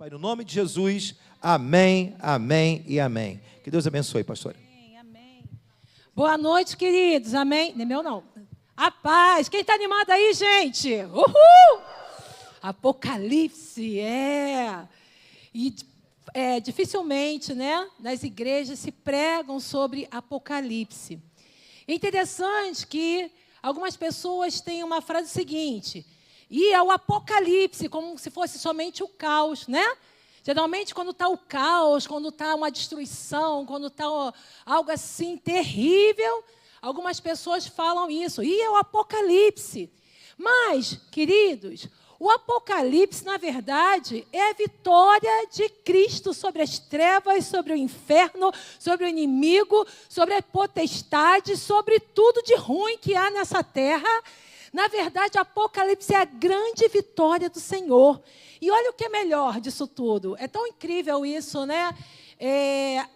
Pai, no nome de Jesus, amém, amém e amém. Que Deus abençoe, pastora. Amém, amém. Boa noite, queridos, amém. Não é meu, não. A paz. Quem está animado aí, gente? Uhul! Apocalipse, E dificilmente, né, nas igrejas se pregam sobre Apocalipse. É interessante que algumas pessoas têm uma frase seguinte: e é o Apocalipse, como se fosse somente o caos, né? Geralmente, quando está o caos, quando está uma destruição, quando está algo assim terrível, algumas pessoas falam isso. E é o Apocalipse. Mas, queridos, o Apocalipse, na verdade, é a vitória de Cristo sobre as trevas, sobre o inferno, sobre o inimigo, sobre a potestade, sobre tudo de ruim que há nessa terra. Na verdade, o Apocalipse é a grande vitória do Senhor. E olha o que é melhor disso tudo. É tão incrível isso, né?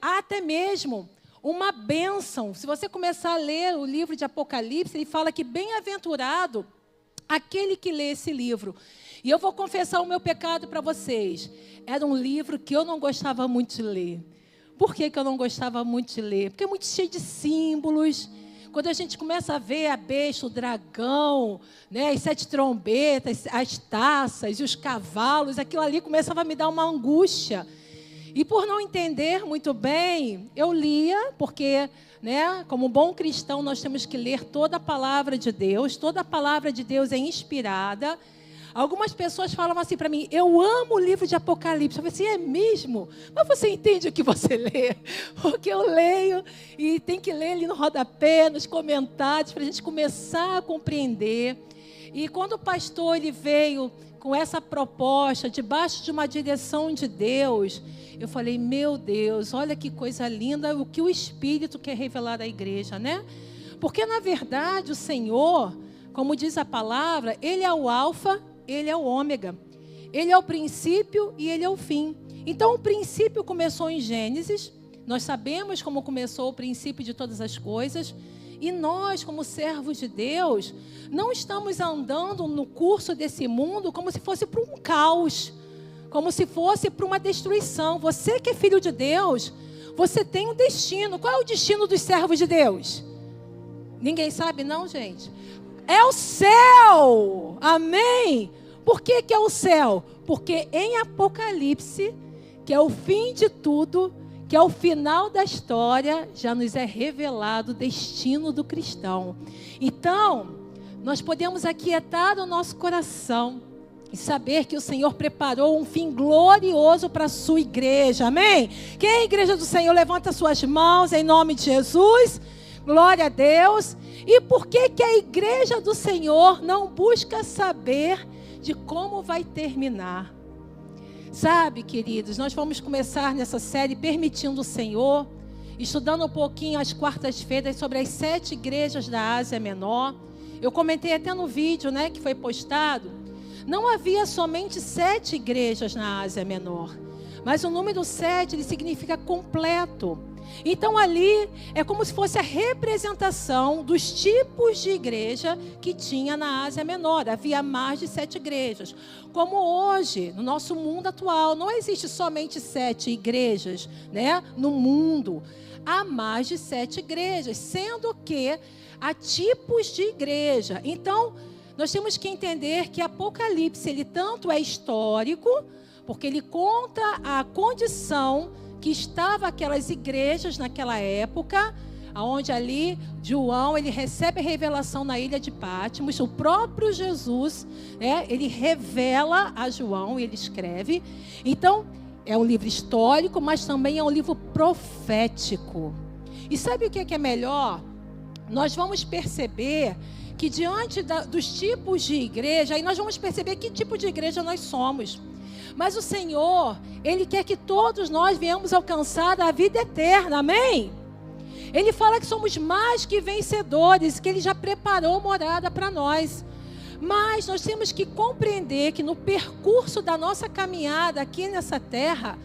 Há até mesmo uma bênção. Se você começar a ler o livro de Apocalipse, ele fala que bem-aventurado aquele que lê esse livro. E eu vou confessar o meu pecado para vocês. Era um livro que eu não gostava muito de ler. Por que eu não gostava muito de ler? Porque é muito cheio de símbolos. Quando a gente começa a ver a besta, o dragão, né, as 7 trombetas, as taças e os cavalos, aquilo ali começava a me dar uma angústia. E por não entender muito bem, eu lia, porque, né, como bom cristão, nós temos que ler toda a palavra de Deus. Toda a palavra de Deus é inspirada. Algumas pessoas falam assim para mim: eu amo o livro de Apocalipse. Eu falei assim: é mesmo? Mas você entende o que você lê? Porque eu leio e tem que ler ali no rodapé, nos comentários, para a gente começar a compreender. E quando o pastor ele veio com essa proposta, debaixo de uma direção de Deus, eu falei: meu Deus, olha que coisa linda o que o Espírito quer revelar à igreja, né? Porque, na verdade, o Senhor, como diz a palavra, Ele é o alfa, Ele é o ômega. Ele é o princípio e Ele é o fim. Então, o princípio começou em Gênesis. Nós sabemos como começou o princípio de todas as coisas. E nós, como servos de Deus, não estamos andando no curso desse mundo como se fosse para um caos, como se fosse para uma destruição. Você que é filho de Deus, você tem um destino. Qual é o destino dos servos de Deus? Ninguém sabe, não, gente? É o céu! Amém? Por que é o céu? Porque em Apocalipse, que é o fim de tudo, que é o final da história, já nos é revelado o destino do cristão. Então, nós podemos aquietar o nosso coração e saber que o Senhor preparou um fim glorioso para a sua igreja. Amém? Quem é a igreja do Senhor? Levanta suas mãos em nome de Jesus. Glória a Deus. E por que a igreja do Senhor não busca saber de como vai terminar? Sabe, queridos, nós vamos começar nessa série permitindo o Senhor, estudando um pouquinho às quartas-feiras sobre as 7 igrejas da Ásia Menor. Eu comentei até no vídeo, né, que foi postado. Não havia somente 7 igrejas na Ásia Menor, mas o número 7 ele significa completo. Então ali é como se fosse a representação dos tipos de igreja que tinha na Ásia Menor. Havia mais de 7 igrejas. Como hoje, no nosso mundo atual, não existe somente 7 igrejas, né, no mundo. Há mais de 7 igrejas, sendo que há tipos de igreja. Então, nós temos que entender que Apocalipse, ele tanto é histórico, porque ele conta a condição que estava aquelas igrejas naquela época, onde ali João ele recebe a revelação na ilha de Patmos. O próprio Jesus, ele revela a João e ele escreve. Então, é um livro histórico, mas também é um livro profético. E sabe o que é melhor? Nós vamos perceber que diante dos tipos de igreja, aí nós vamos perceber que tipo de igreja nós somos. Mas o Senhor, Ele quer que todos nós venhamos alcançar a vida eterna, amém? Ele fala que somos mais que vencedores, que Ele já preparou morada para nós. Mas nós temos que compreender que no percurso da nossa caminhada aqui nessa terra,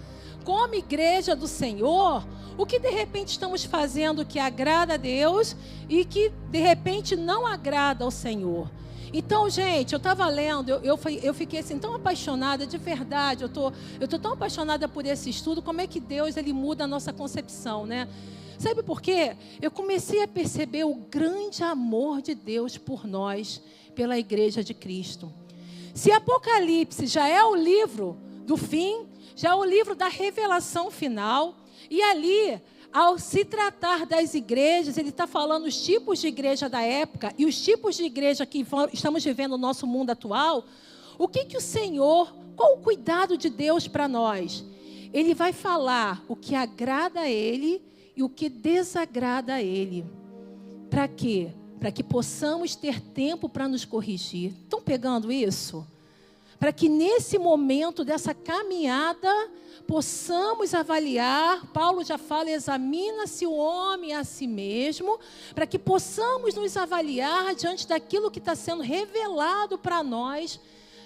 como igreja do Senhor, o que de repente estamos fazendo que agrada a Deus e que de repente não agrada ao Senhor. Então, gente, eu estava lendo, eu fiquei assim tão apaixonada, de verdade, eu tô tão apaixonada por esse estudo, como é que Deus, ele muda a nossa concepção, né? Sabe por quê? Eu comecei a perceber o grande amor de Deus por nós, pela igreja de Cristo. Se Apocalipse já é o livro do fim, já é o livro da revelação final, e ali, ao se tratar das igrejas, ele está falando os tipos de igreja da época e os tipos de igreja que estamos vivendo no nosso mundo atual. O que o Senhor, qual o cuidado de Deus para nós? Ele vai falar o que agrada a Ele e o que desagrada a Ele. Para quê? Para que possamos ter tempo para nos corrigir. Estão pegando isso? Para que nesse momento dessa caminhada possamos avaliar, Paulo já fala, examina-se o homem a si mesmo, para que possamos nos avaliar diante daquilo que está sendo revelado para nós,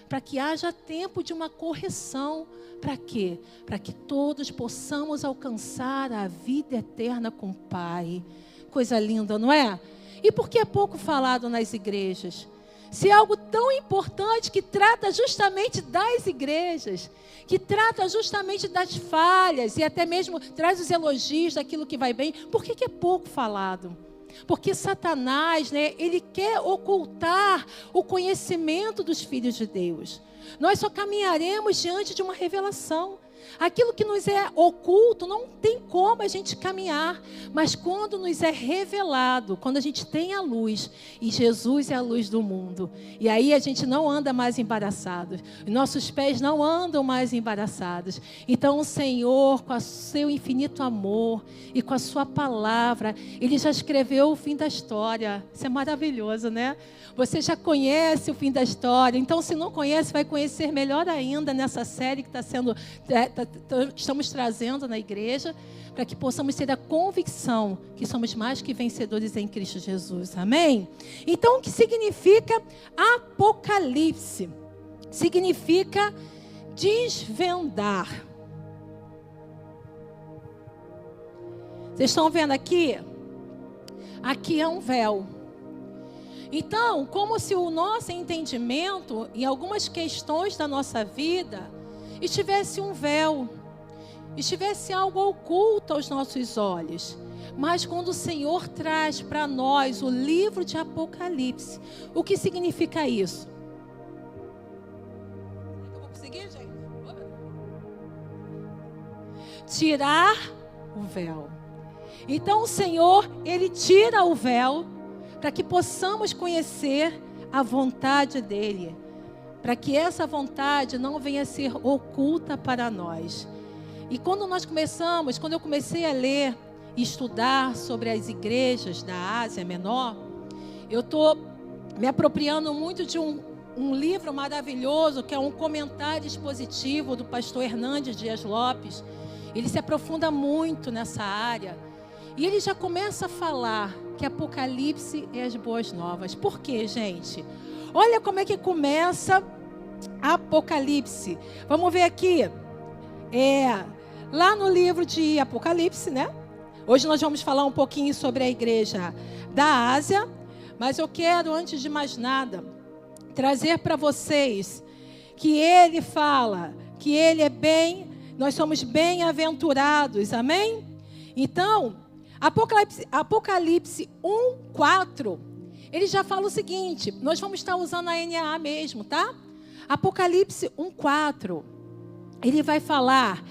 para que haja tempo de uma correção. Para quê? Para que todos possamos alcançar a vida eterna com o Pai. Coisa linda, não é? E por que é pouco falado nas igrejas? Se é algo tão importante que trata justamente das igrejas, que trata justamente das falhas e até mesmo traz os elogios daquilo que vai bem, por que é pouco falado? Porque Satanás, né, ele quer ocultar o conhecimento dos filhos de Deus. Nós só caminharemos diante de uma revelação. Aquilo que nos é oculto não tem como a gente caminhar, mas quando nos é revelado, quando a gente tem a luz, e Jesus é a luz do mundo, e aí a gente não anda mais embaraçado, nossos pés não andam mais embaraçados. Então o Senhor, com o seu infinito amor e com a sua palavra, Ele já escreveu o fim da história. Isso é maravilhoso, né? Você já conhece o fim da história, então se não conhece, vai conhecer melhor ainda nessa série que estamos trazendo na igreja, para que possamos ter a convicção que somos mais que vencedores em Cristo Jesus. Amém? Então, o que significa Apocalipse? Significa desvendar. Vocês estão vendo aqui? Aqui é um véu. Então, como se o nosso entendimento em algumas questões da nossa vida estivesse um véu, estivesse algo oculto aos nossos olhos. Mas quando o Senhor traz para nós o livro de Apocalipse, o que significa isso? Eu vou conseguir, gente? Tirar o véu. Então o Senhor, Ele tira o véu para que possamos conhecer a vontade dEle, para que essa vontade não venha a ser oculta para nós. E quando eu comecei a ler e estudar sobre as igrejas da Ásia Menor, eu estou me apropriando muito de um livro maravilhoso, que é um comentário expositivo do pastor Hernandes Dias Lopes. Ele se aprofunda muito nessa área. E ele já começa a falar que Apocalipse é as boas novas. Por quê, gente? Olha como é que começa Apocalipse. Vamos ver aqui. Lá no livro de Apocalipse, né? Hoje nós vamos falar um pouquinho sobre a igreja da Ásia. Mas eu quero, antes de mais nada, trazer para vocês que ele fala que ele é nós somos bem-aventurados. Amém? Então, Apocalipse 1:4, ele já fala o seguinte, nós vamos estar usando a NAA mesmo, tá? Apocalipse 1:4, ele vai falar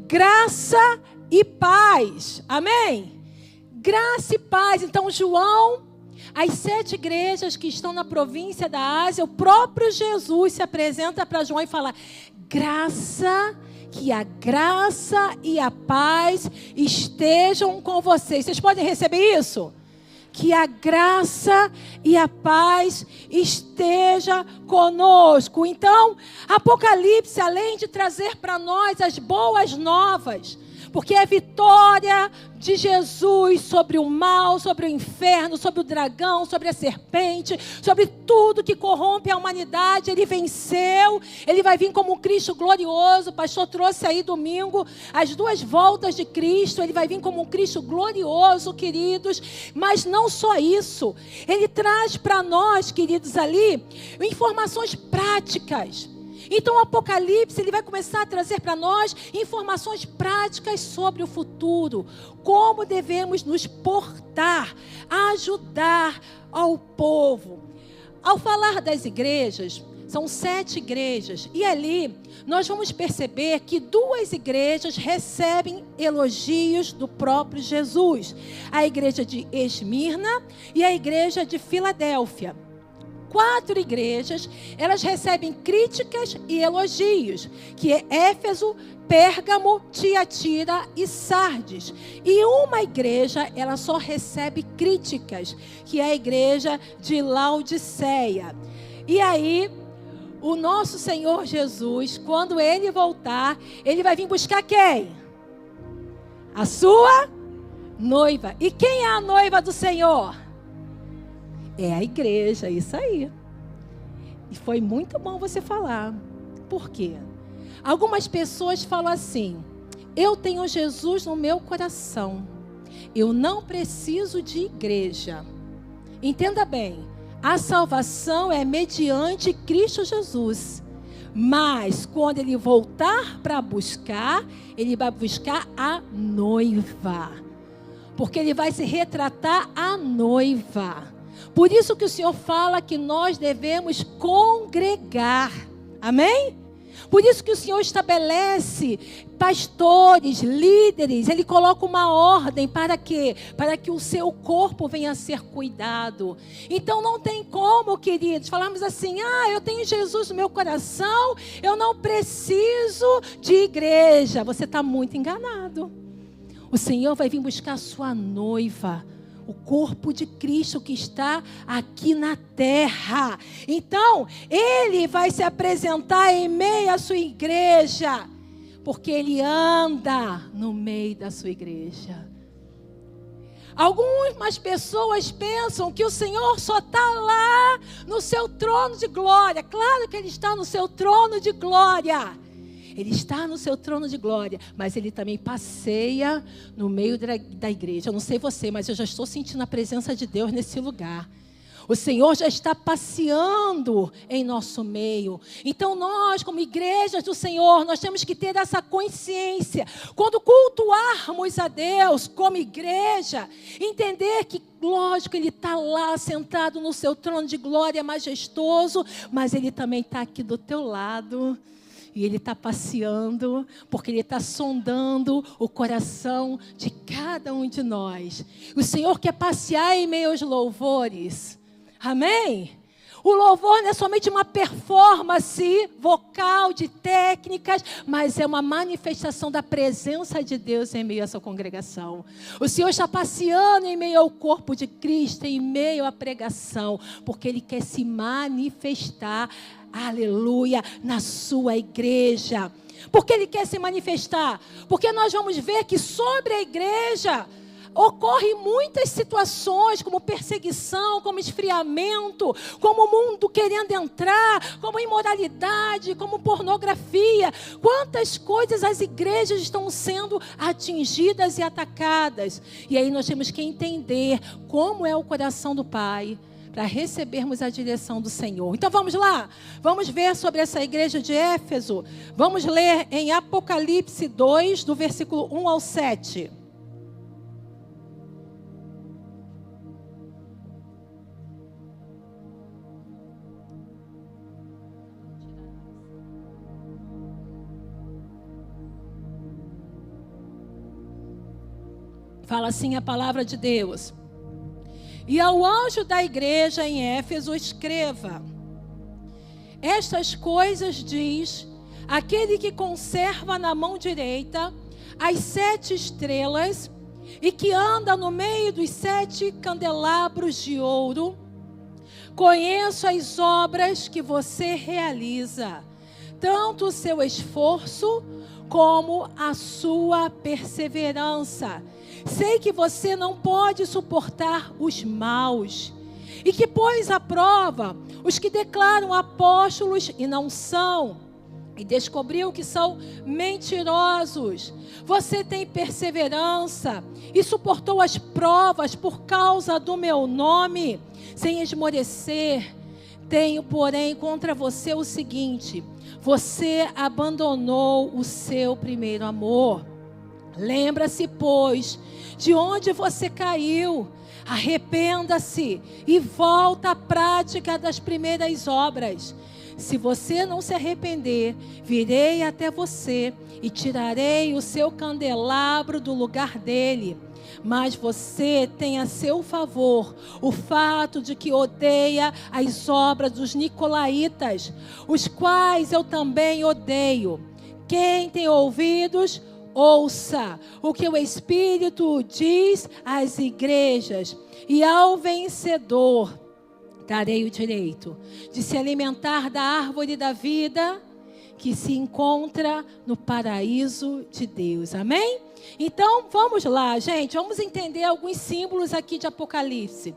graça e paz, amém? Graça e paz. Então João, as 7 igrejas que estão na província da Ásia, o próprio Jesus se apresenta para João e fala, que a graça e a paz estejam com vocês. Vocês podem receber isso? Que a graça e a paz esteja conosco. Então, Apocalipse, além de trazer para nós as boas novas, porque é a vitória de Jesus sobre o mal, sobre o inferno, sobre o dragão, sobre a serpente, sobre tudo que corrompe a humanidade. Ele venceu, ele vai vir como um Cristo glorioso. O pastor trouxe aí domingo as 2 voltas de Cristo. Ele vai vir como um Cristo glorioso, queridos. Mas não só isso, ele traz para nós, queridos, ali informações práticas. Então o Apocalipse, ele vai começar a trazer para nós informações práticas sobre o futuro, como devemos nos portar, ajudar ao povo. Ao falar das igrejas, são 7 igrejas, e ali nós vamos perceber que 2 igrejas recebem elogios do próprio Jesus: a igreja de Esmirna e a igreja de Filadélfia. 4 igrejas, elas recebem críticas e elogios, que é Éfeso, Pérgamo, Tiatira e Sardes. E uma igreja, ela só recebe críticas, que é a igreja de Laodiceia. E aí, o nosso Senhor Jesus, quando Ele voltar, Ele vai vir buscar quem? A sua noiva. E quem é a noiva do Senhor? É a igreja, isso aí. E foi muito bom você falar. Por quê? Algumas pessoas falam assim: eu tenho Jesus no meu coração, eu não preciso de igreja. Entenda bem, a salvação é mediante Cristo Jesus. Mas quando Ele voltar para buscar, Ele vai buscar a noiva. Porque Ele vai se retratar a noiva. Por isso que o Senhor fala que nós devemos congregar. Amém? Por isso que o Senhor estabelece pastores, líderes. Ele coloca uma ordem para quê? Para que o seu corpo venha a ser cuidado. Então não tem como, queridos, falarmos assim: eu tenho Jesus no meu coração, eu não preciso de igreja. Você está muito enganado. O Senhor vai vir buscar a sua noiva, o corpo de Cristo que está aqui na terra. Então, Ele vai se apresentar em meio à sua igreja, porque Ele anda no meio da sua igreja. Algumas pessoas pensam que o Senhor só está lá no seu trono de glória. Claro que Ele está no seu trono de glória. Ele está no seu trono de glória, mas Ele também passeia no meio da igreja. Eu não sei você, mas eu já estou sentindo a presença de Deus nesse lugar. O Senhor já está passeando em nosso meio. Então nós, como igrejas do Senhor, nós temos que ter essa consciência. Quando cultuarmos a Deus como igreja, entender que, lógico, Ele está lá sentado no seu trono de glória majestoso, mas Ele também está aqui do teu lado. E Ele está passeando, porque Ele está sondando o coração de cada um de nós. O Senhor quer passear em meio aos louvores. Amém? O louvor não é somente uma performance vocal, de técnicas, mas é uma manifestação da presença de Deus em meio a essa congregação. O Senhor está passeando em meio ao corpo de Cristo, em meio à pregação, porque Ele quer se manifestar, aleluia, na sua igreja. Por que Ele quer se manifestar? Porque nós vamos ver que sobre a igreja ocorrem muitas situações, como perseguição, como esfriamento, como o mundo querendo entrar, como imoralidade, como pornografia. Quantas coisas as igrejas estão sendo atingidas e atacadas. E aí nós temos que entender como é o coração do Pai, para recebermos a direção do Senhor. Então vamos lá, vamos ver sobre essa igreja de Éfeso. Vamos ler em Apocalipse 2, do versículo 1 ao 7. Fala assim a palavra de Deus. E ao anjo da igreja em Éfeso escreva: estas coisas diz aquele que conserva na mão direita as 7 estrelas e que anda no meio dos 7 candelabros de ouro. Conheço as obras que você realiza, tanto o seu esforço como a sua perseverança. Sei que você não pode suportar os maus, e que pôs à prova os que declaram apóstolos e não são, e descobriu que são mentirosos. Você tem perseverança e suportou as provas por causa do meu nome, sem esmorecer. Tenho, porém, contra você o seguinte: você abandonou o seu primeiro amor. Lembra-se, pois, de onde você caiu. Arrependa-se e volta à prática das primeiras obras. Se você não se arrepender, virei até você e tirarei o seu candelabro do lugar dele. Mas você tem a seu favor o fato de que odeia as obras dos nicolaítas, os quais eu também odeio. Quem tem ouvidos, ouça o que o Espírito diz às igrejas. E ao vencedor darei o direito de se alimentar da árvore da vida que se encontra no paraíso de Deus. Amém? Então, vamos lá, gente. Vamos entender alguns símbolos aqui de Apocalipse.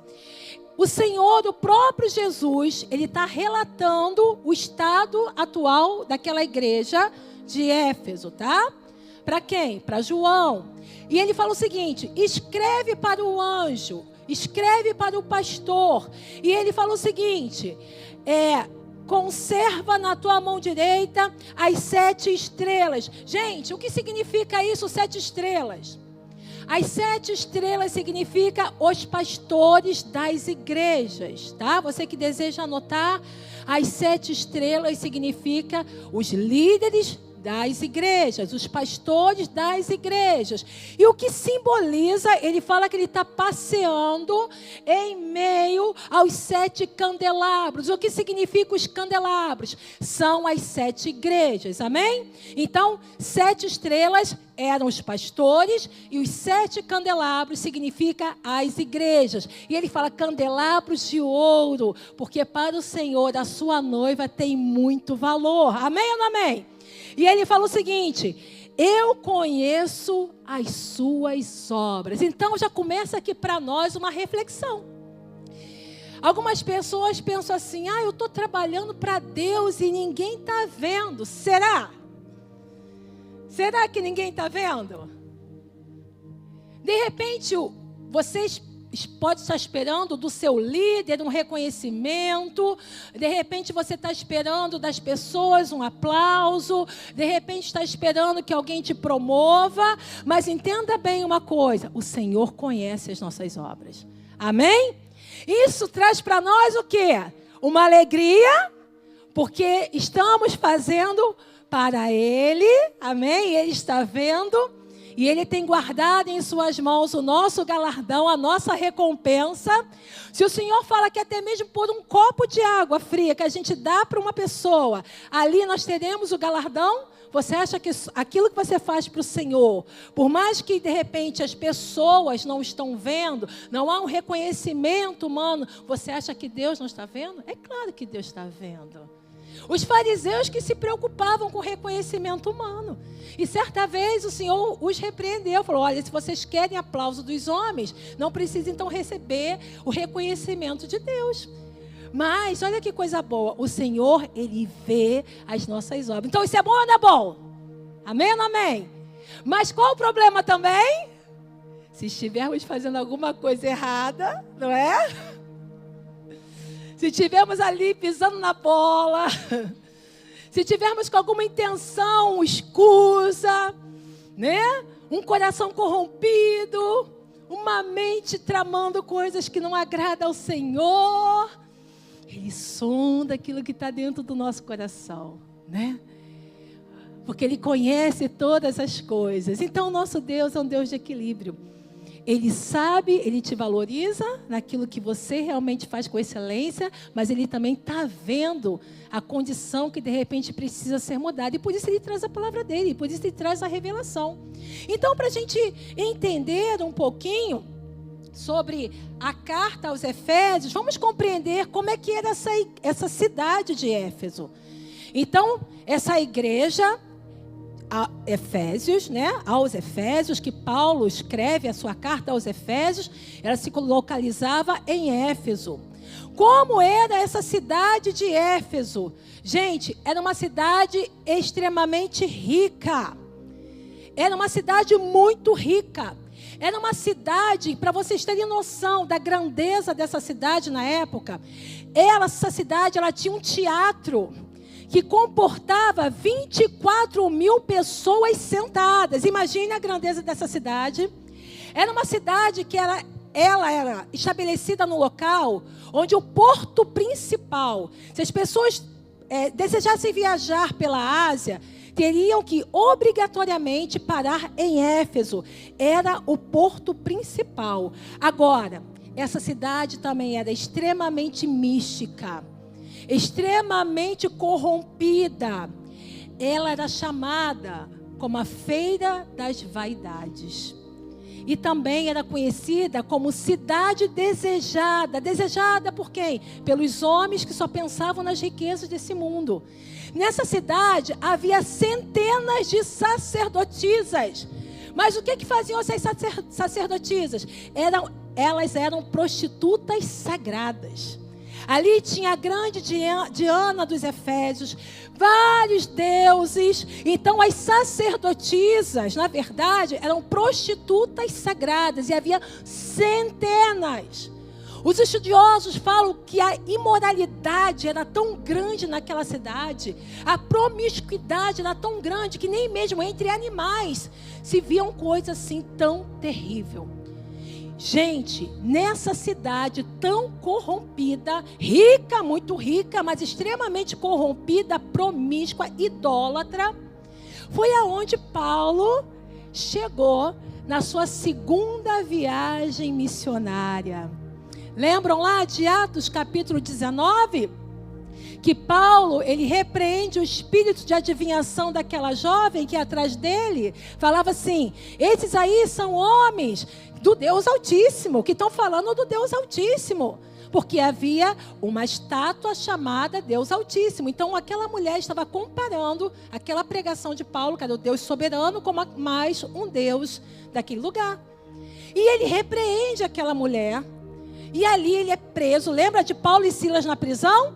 O Senhor, o próprio Jesus, ele está relatando o estado atual daquela igreja de Éfeso, tá? Para quem? Para João. E ele fala o seguinte: escreve para o anjo, escreve para o pastor. E ele fala o seguinte: conserva na tua mão direita as 7 estrelas. Gente, o que significa isso, 7 estrelas? As 7 estrelas significa os pastores das igrejas, tá? Você que deseja anotar, as 7 estrelas significa os líderes das igrejas, os pastores das igrejas. E o que simboliza, ele fala que ele está passeando em meio aos 7 candelabros. O que significa os candelabros? São as 7 igrejas, amém? Então, 7 estrelas eram os pastores e os 7 candelabros significa as igrejas. E ele fala candelabros de ouro, porque para o Senhor a sua noiva tem muito valor. Amém ou não amém? E ele fala o seguinte: eu conheço as suas obras. Então já começa aqui para nós uma reflexão. Algumas pessoas pensam assim: eu estou trabalhando para Deus e ninguém está vendo. Será? Será que ninguém está vendo? De repente, vocês pode estar esperando do seu líder um reconhecimento, de repente você está esperando das pessoas um aplauso, de repente está esperando que alguém te promova, mas entenda bem uma coisa: o Senhor conhece as nossas obras, amém? Isso traz para nós o quê? Uma alegria, porque estamos fazendo para Ele, amém? Ele está vendo. E Ele tem guardado em suas mãos o nosso galardão, a nossa recompensa. Se o Senhor fala que até mesmo por um copo de água fria que a gente dá para uma pessoa, ali nós teremos o galardão. Você acha que aquilo que você faz para o Senhor, por mais que de repente as pessoas não estão vendo, não há um reconhecimento humano, você acha que Deus não está vendo? É claro que Deus está vendo. Os fariseus que se preocupavam com o reconhecimento humano. E certa vez o Senhor os repreendeu. Falou: olha, se vocês querem aplauso dos homens, não precisam então receber o reconhecimento de Deus. Mas olha que coisa boa. O Senhor, Ele vê as nossas obras. Então isso é bom ou não é bom? Amém ou não amém? Mas qual o problema também? Se estivermos fazendo alguma coisa errada, não é? Se estivermos ali pisando na bola, se tivermos com alguma intenção escusa, né? Um coração corrompido, uma mente tramando coisas que não agradam ao Senhor, Ele sonda aquilo que está dentro do nosso coração, né? Porque Ele conhece todas as coisas. Então, o nosso Deus é um Deus de equilíbrio. Ele sabe, Ele te valoriza naquilo que você realmente faz com excelência, mas Ele também está vendo a condição que de repente precisa ser mudada. E por isso Ele traz a palavra dEle, por isso Ele traz a revelação. Então, para a gente entender um pouquinho sobre a carta aos Efésios, vamos compreender como é que era essa cidade de Éfeso. Então, essa igreja, a Efésios, né? Aos Efésios, que Paulo escreve a sua carta aos Efésios, ela se localizava em Éfeso. Como era essa cidade de Éfeso? Gente, era uma cidade extremamente rica. Era uma cidade muito rica. Era uma cidade, para vocês terem noção da grandeza dessa cidade na época, essa cidade ela tinha um teatro que comportava 24 mil pessoas sentadas. Imagine a grandeza dessa cidade. Era uma cidade que ela era estabelecida no local onde o porto principal, se as pessoas desejassem viajar pela Ásia, teriam que obrigatoriamente parar em Éfeso. Era o porto principal. Agora, essa cidade também era extremamente mística, extremamente corrompida. Ela era chamada como a Feira das Vaidades. E também era conhecida como cidade desejada. Desejada por quem? Pelos homens que só pensavam nas riquezas desse mundo. Nessa cidade havia centenas de sacerdotisas. Mas o que faziam essas sacerdotisas? Elas eram prostitutas sagradas. Ali tinha a grande Diana dos Efésios, vários deuses. Então as sacerdotisas, na verdade, eram prostitutas sagradas. E havia centenas. Os estudiosos falam que a imoralidade era tão grande naquela cidade, a promiscuidade era tão grande, que nem mesmo entre animais se viam coisas assim tão terrível. Gente, nessa cidade tão corrompida, rica, muito rica, mas extremamente corrompida, promíscua, idólatra, foi aonde Paulo chegou na sua segunda viagem missionária. Lembram lá de Atos capítulo 19? Que Paulo, ele repreende o espírito de adivinhação daquela jovem que atrás dele falava assim: esses aí são homens do Deus Altíssimo, que estão falando do Deus Altíssimo. Porque havia uma estátua chamada Deus Altíssimo. Então aquela mulher estava comparando aquela pregação de Paulo, que era o Deus soberano, com mais um Deus daquele lugar. E ele repreende aquela mulher. E ali ele é preso. Lembra de Paulo e Silas na prisão?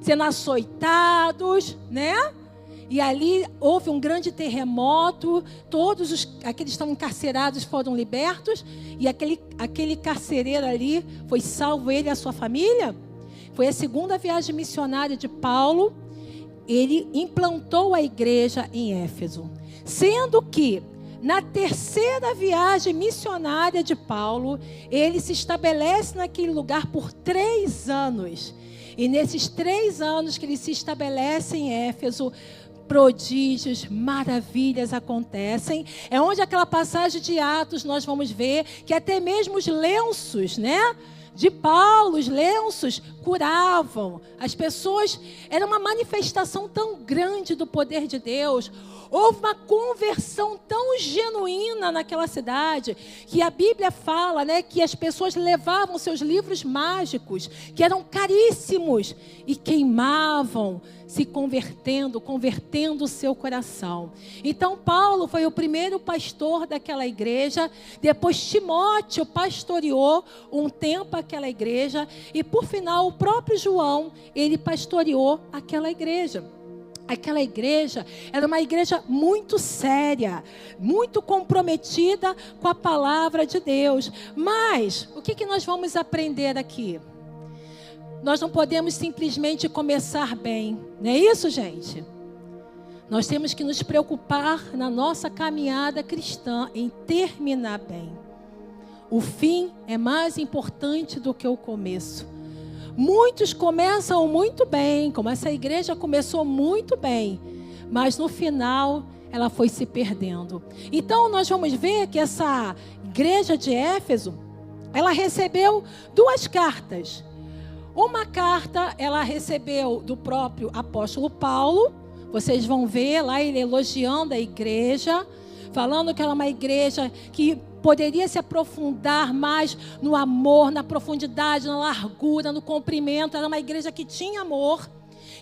Sendo açoitados, né? E ali houve um grande terremoto. Todos aqueles que estavam encarcerados foram libertos. E aquele carcereiro ali foi salvo, ele e a sua família. Foi a segunda viagem missionária de Paulo. Ele implantou a igreja em Éfeso. Sendo que na terceira viagem missionária de Paulo, ele se estabelece naquele lugar por 3 anos. E nesses 3 anos que ele se estabelece em Éfeso, prodígios, maravilhas acontecem. É onde aquela passagem de Atos nós vamos ver que até mesmo os lenços, né, de Paulo, os lenços curavam. As pessoas, era uma manifestação tão grande do poder de Deus. Houve uma conversão tão genuína naquela cidade, que a Bíblia fala, né, que as pessoas levavam seus livros mágicos, que eram caríssimos, e queimavam, se convertendo o seu coração. Então Paulo foi o primeiro pastor daquela igreja. Depois Timóteo pastoreou um tempo aquela igreja. E por final o próprio João, ele pastoreou aquela igreja. Aquela igreja era uma igreja muito séria, muito comprometida com a palavra de Deus. Mas o que nós vamos aprender aqui? Nós não podemos simplesmente começar bem, não é isso, gente? Nós temos que nos preocupar na nossa caminhada cristã em terminar bem. O fim é mais importante do que o começo. Muitos começam muito bem, como essa igreja começou muito bem, mas no final ela foi se perdendo. Então nós vamos ver que essa igreja de Éfeso, ela recebeu 2 cartas. Uma carta ela recebeu do próprio apóstolo Paulo. Vocês vão ver lá ele elogiando a igreja, falando que ela é uma igreja que poderia se aprofundar mais no amor, na profundidade, na largura, no comprimento. Era uma igreja que tinha amor.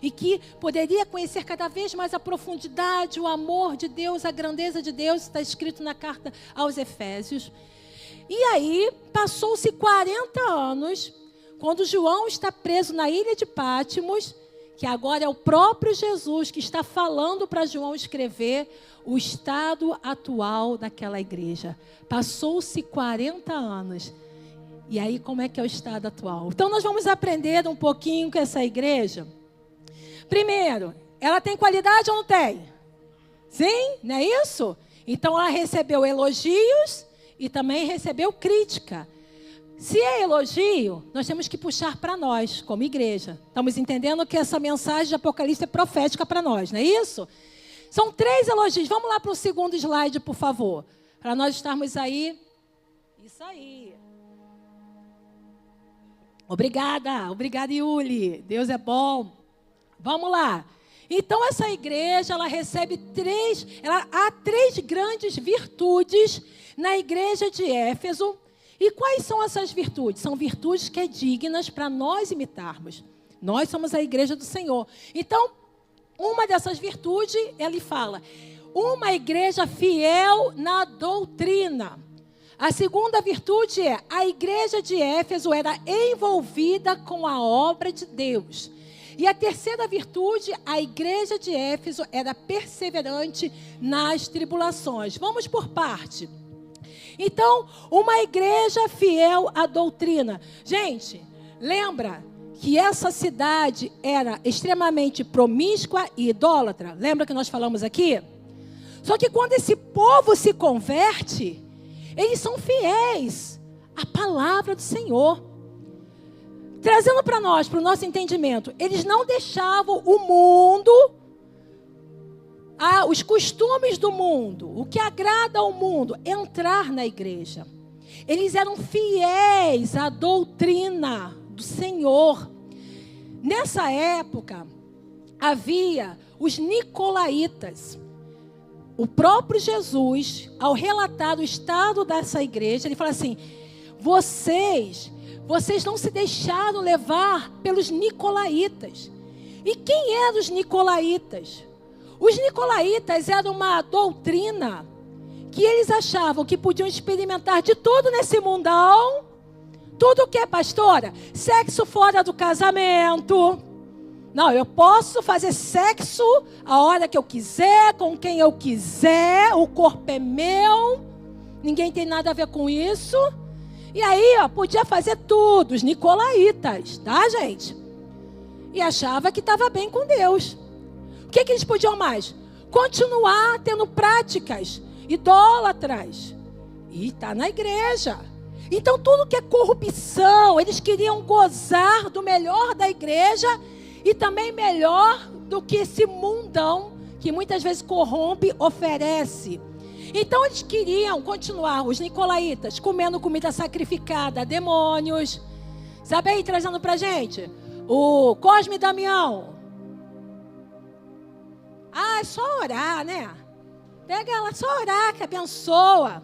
e que poderia conhecer cada vez mais a profundidade, o amor de Deus, a grandeza de Deus, está escrito na carta aos Efésios. E aí, passou-se 40 anos, quando João está preso na ilha de Patmos, que agora é o próprio Jesus que está falando para João escrever o estado atual daquela igreja. Passou-se 40 anos. E aí, como é que é o estado atual? Então, nós vamos aprender um pouquinho com essa igreja. Primeiro, ela tem qualidade ou não tem? Sim, não é isso? Então, ela recebeu elogios e também recebeu crítica. Se é elogio, nós temos que puxar para nós, como igreja. Estamos entendendo que essa mensagem de Apocalipse é profética para nós, não é isso? São 3 elogios. Vamos lá para o segundo slide, por favor. Para nós estarmos aí. Isso aí. Obrigada, Yuli. Deus é bom. Vamos lá. Então, essa igreja, ela recebe há 3 grandes virtudes na igreja de Éfeso. E quais são essas virtudes? São virtudes que é dignas para nós imitarmos. Nós somos a igreja do Senhor. Então, uma dessas virtudes, ele fala, uma igreja fiel na doutrina. A segunda virtude é, a igreja de Éfeso era envolvida com a obra de Deus. E a terceira virtude, a igreja de Éfeso era perseverante nas tribulações. Vamos por parte. Então, uma igreja fiel à doutrina. Gente, lembra que essa cidade era extremamente promíscua e idólatra? Lembra que nós falamos aqui? Só que quando esse povo se converte, eles são fiéis à palavra do Senhor. Trazendo para nós, para o nosso entendimento, eles não deixavam o mundo, os costumes do mundo, o que agrada ao mundo, entrar na igreja. Eles eram fiéis à doutrina do Senhor. Nessa época, havia os nicolaítas. O próprio Jesus, ao relatar o estado dessa igreja, ele fala assim, vocês não se deixaram levar pelos nicolaítas. E quem eram os nicolaítas? Os nicolaítas eram uma doutrina que eles achavam que podiam experimentar de tudo nesse mundão. Tudo o que é, pastora? Sexo fora do casamento. Não, eu posso fazer sexo a hora que eu quiser, com quem eu quiser, o corpo é meu, ninguém tem nada a ver com isso. E aí, podia fazer tudo, os nicolaítas, tá, gente? E achava que estava bem com Deus. O que eles podiam mais? Continuar tendo práticas idólatras. E está na igreja. Então, tudo que é corrupção, eles queriam gozar do melhor da igreja e também melhor do que esse mundão, que muitas vezes corrompe, oferece. Então, eles queriam continuar, os nicolaítas, comendo comida sacrificada a demônios. Sabe aí, trazendo pra gente? O Cosme e Damião. É só orar, né? Pega ela, só orar que abençoa.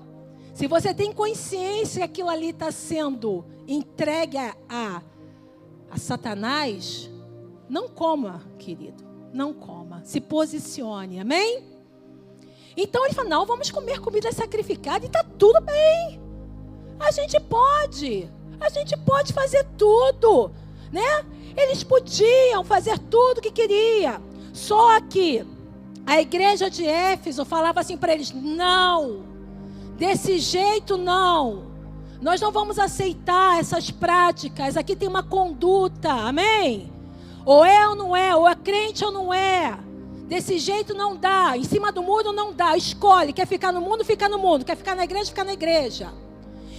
Se você tem consciência que aquilo ali está sendo entregue a Satanás, não coma, querido. Não coma. Se posicione, amém? Então ele fala, não, vamos comer comida sacrificada e está tudo bem. A gente pode fazer tudo, né? Eles podiam fazer tudo o que queria. Só que a igreja de Éfeso falava assim para eles, não, desse jeito não. Nós não vamos aceitar essas práticas. Aqui tem uma conduta, amém? Ou é ou não é, ou é crente ou não é. Desse jeito não dá, em cima do muro não dá, escolhe, quer ficar no mundo, fica no mundo, quer ficar na igreja, fica na igreja.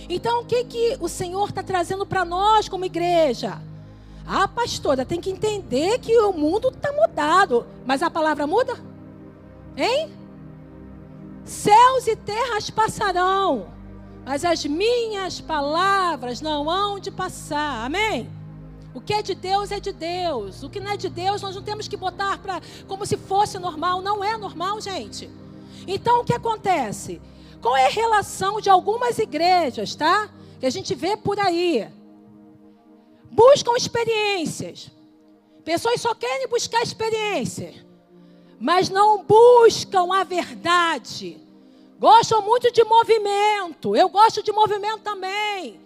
Então o que o Senhor está trazendo para nós como igreja? Pastora, tem que entender que o mundo está mudado, mas a palavra muda? Hein? Céus e terras passarão, mas as minhas palavras não hão de passar, amém? O que é de Deus é de Deus. O que não é de Deus, nós não temos que botar como se fosse normal. Não é normal, gente. Então, o que acontece? Qual é a relação de algumas igrejas, tá? Que a gente vê por aí. Buscam experiências. Pessoas só querem buscar experiência, mas não buscam a verdade. Gostam muito de movimento. Eu gosto de movimento também.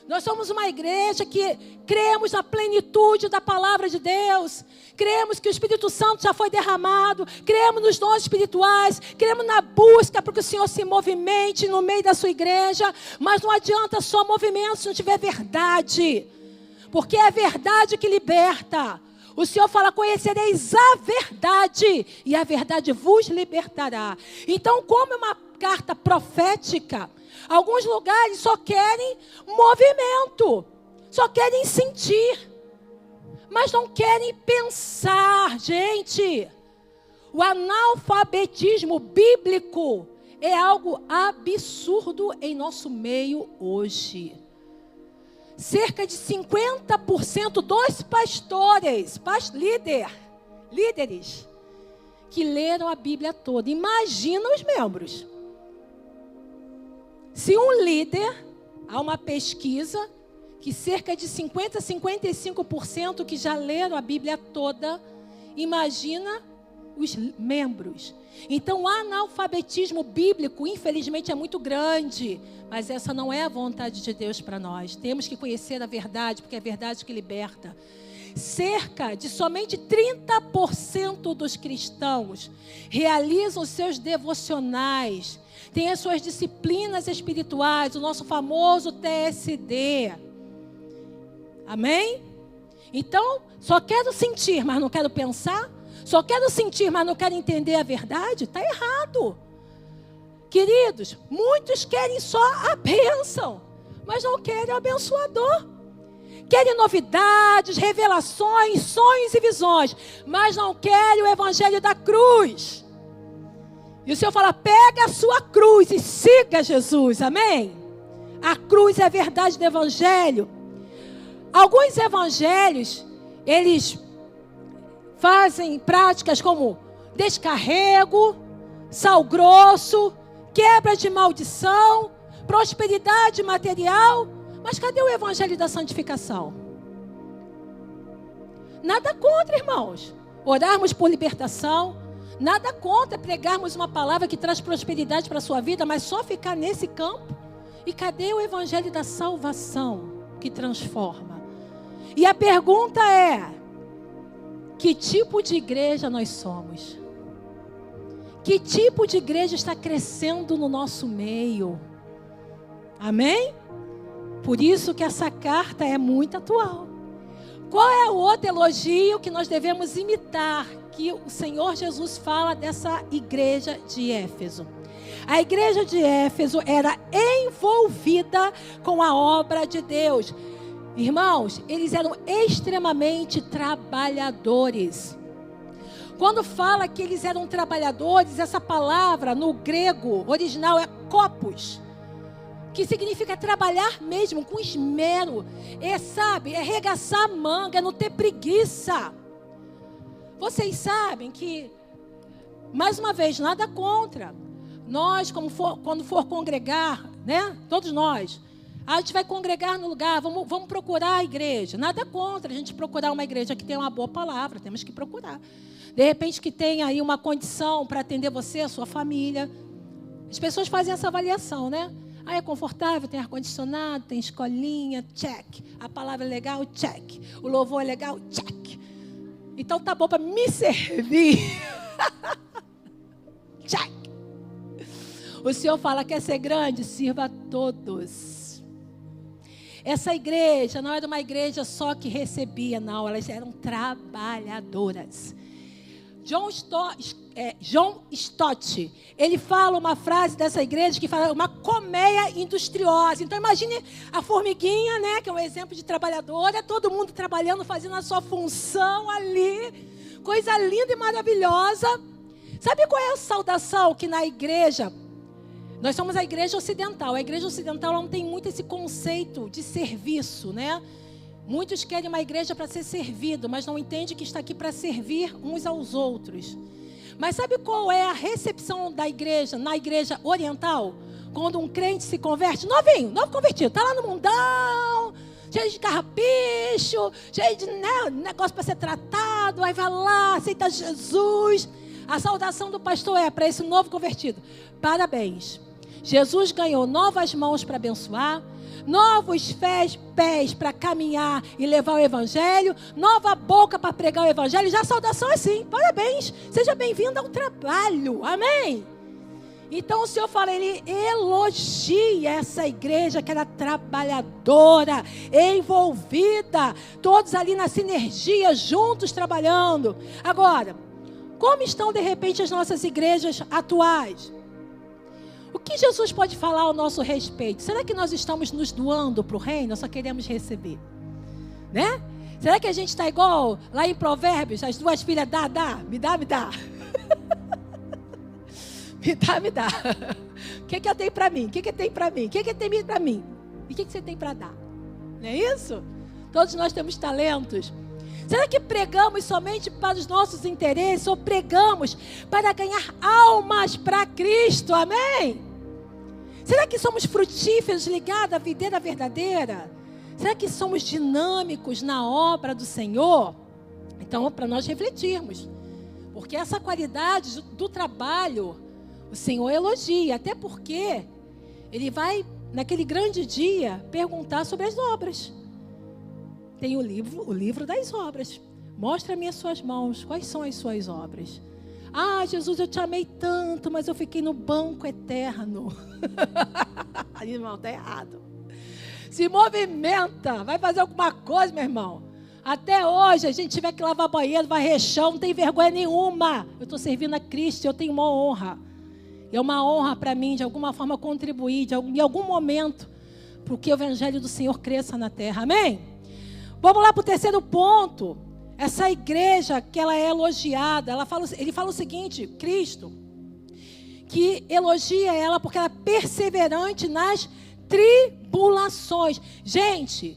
Nós somos uma igreja que cremos na plenitude da palavra de Deus. Cremos que o Espírito Santo já foi derramado. Cremos nos dons espirituais. Cremos na busca para que o Senhor se movimente no meio da sua igreja. Mas não adianta só movimento se não tiver verdade. Porque é a verdade que liberta. O Senhor fala, conhecereis a verdade, e a verdade vos libertará. Então, como é uma carta profética, alguns lugares só querem movimento, só querem sentir, mas não querem pensar. Gente, o analfabetismo bíblico é algo absurdo em nosso meio hoje. Cerca de 50% dos pastores, líderes, que leram a Bíblia toda. Imagina os membros. Se um líder, há uma pesquisa, que cerca de 50% a 55% que já leram a Bíblia toda, imagina os membros. Então, o analfabetismo bíblico, infelizmente, é muito grande. Mas essa não é a vontade de Deus para nós. Temos que conhecer a verdade, porque é a verdade que liberta. Cerca de somente 30% dos cristãos realizam os seus devocionais, têm as suas disciplinas espirituais, o nosso famoso TSD. Amém? Então, só quero sentir, mas não quero pensar. Só quero sentir, mas não quero entender a verdade. Está errado. Queridos, muitos querem só a bênção, mas não querem o abençoador. Querem novidades, revelações, sonhos e visões, mas não querem o evangelho da cruz. E o Senhor fala, pega a sua cruz e siga Jesus, amém? A cruz é a verdade do evangelho. Alguns evangelhos, eles fazem práticas como descarrego, sal grosso, quebra de maldição, prosperidade material. Mas cadê o evangelho da santificação? Nada contra, irmãos, orarmos por libertação. Nada contra pregarmos uma palavra que traz prosperidade para a sua vida, mas só ficar nesse campo. E cadê o evangelho da salvação que transforma? E a pergunta é, que tipo de igreja nós somos? Que tipo de igreja está crescendo no nosso meio? Amém? Por isso que essa carta é muito atual. Qual é o outro elogio que nós devemos imitar, que o Senhor Jesus fala dessa igreja de Éfeso? A igreja de Éfeso era envolvida com a obra de Deus. Irmãos, eles eram extremamente trabalhadores. Quando fala que eles eram trabalhadores, essa palavra no grego original é kopos, que significa trabalhar mesmo, com esmero. É arregaçar a manga, é não ter preguiça. Vocês sabem que, mais uma vez, nada contra. Nós, quando for congregar, né? Todos nós, a gente vai congregar no lugar, vamos procurar a igreja. Nada contra a gente procurar uma igreja que tenha uma boa palavra, temos que procurar. De repente que tenha aí uma condição para atender você, a sua família. As pessoas fazem essa avaliação, né? É confortável, tem ar-condicionado, tem escolinha, check. A palavra é legal, check. O louvor é legal, check. Então tá bom para me servir. Check. O Senhor fala, quer ser grande? Sirva a todos. Essa igreja não era uma igreja só que recebia, não. Elas eram trabalhadoras. John Stott, ele fala uma frase dessa igreja que fala uma colmeia industriosa. Então imagine a formiguinha, né, que é um exemplo de trabalhadora, todo mundo trabalhando, fazendo a sua função ali, coisa linda e maravilhosa. Sabe qual é a saudação que na igreja, nós somos a igreja ocidental. A igreja ocidental não tem muito esse conceito de serviço, né? Muitos querem uma igreja para ser servido, mas não entendem que está aqui para servir uns aos outros. Mas sabe qual é a recepção da igreja, na igreja oriental? Quando um crente se converte, novinho, novo convertido, está lá no mundão, cheio de carrapicho, cheio de negócio para ser tratado, aí vai lá, aceita Jesus. A saudação do pastor é para esse novo convertido: parabéns, Jesus ganhou novas mãos para abençoar, novos pés para caminhar e levar o evangelho, nova boca para pregar o evangelho. Já a saudação é assim: parabéns, seja bem-vindo ao trabalho, amém? Então o Senhor fala, Ele elogia essa igreja que era trabalhadora, envolvida, todos ali na sinergia, juntos trabalhando. Agora, como estão de repente as nossas igrejas atuais? O que Jesus pode falar ao nosso respeito? Será que nós estamos nos doando para o reino? Nós só queremos receber, né? Será que a gente está igual lá em Provérbios, as duas filhas, me dá. Me dá. O que eu tenho para mim? O que tem para mim? O que tem para mim? E o que você tem para dar? Não é isso? Todos nós temos talentos. Será que pregamos somente para os nossos interesses ou pregamos para ganhar almas para Cristo? Amém? Será que somos frutíferos, ligados à videira verdadeira? Será que somos dinâmicos na obra do Senhor? Então, para nós refletirmos. Porque essa qualidade do trabalho, o Senhor elogia. Até porque Ele vai, naquele grande dia, perguntar sobre as obras. Tem o livro das obras. Mostra-me as suas mãos. Quais são as suas obras? Ah, Jesus, eu te amei tanto, mas eu fiquei no banco eterno. Irmão, está errado. Se movimenta. Vai fazer alguma coisa, meu irmão. Até hoje, a gente tiver que lavar banheiro, varrer chão, não tem vergonha nenhuma. Eu estou servindo a Cristo, eu tenho uma honra. É uma honra para mim, de alguma forma, contribuir, em algum momento, para que o Evangelho do Senhor cresça na terra. Amém? Vamos lá para o terceiro ponto. Essa igreja que ela é elogiada, ele fala o seguinte, Cristo, que elogia ela porque ela é perseverante nas tribulações. Gente,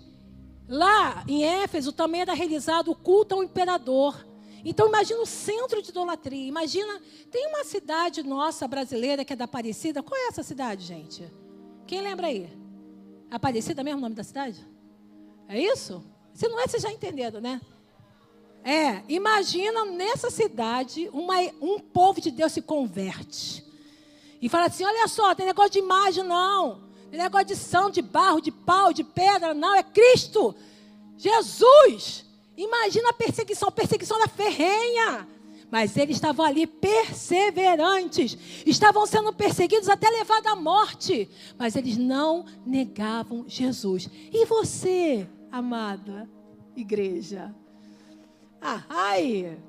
lá em Éfeso também era realizado o culto ao imperador. Então imagina o centro de idolatria. Imagina, tem uma cidade nossa brasileira que é da Aparecida. Qual é essa cidade, gente? Quem lembra aí? Aparecida mesmo o nome da cidade? É isso? Se não é, vocês já entenderam, né? Imagina nessa cidade um povo de Deus se converte. E fala assim, olha só, tem negócio de imagem não. Tem negócio de santo, de barro, de pau, de pedra, não. É Cristo, Jesus. Imagina a perseguição era ferrenha. Mas eles estavam ali perseverantes. Estavam sendo perseguidos até levar à morte. Mas eles não negavam Jesus. E você, amada igreja?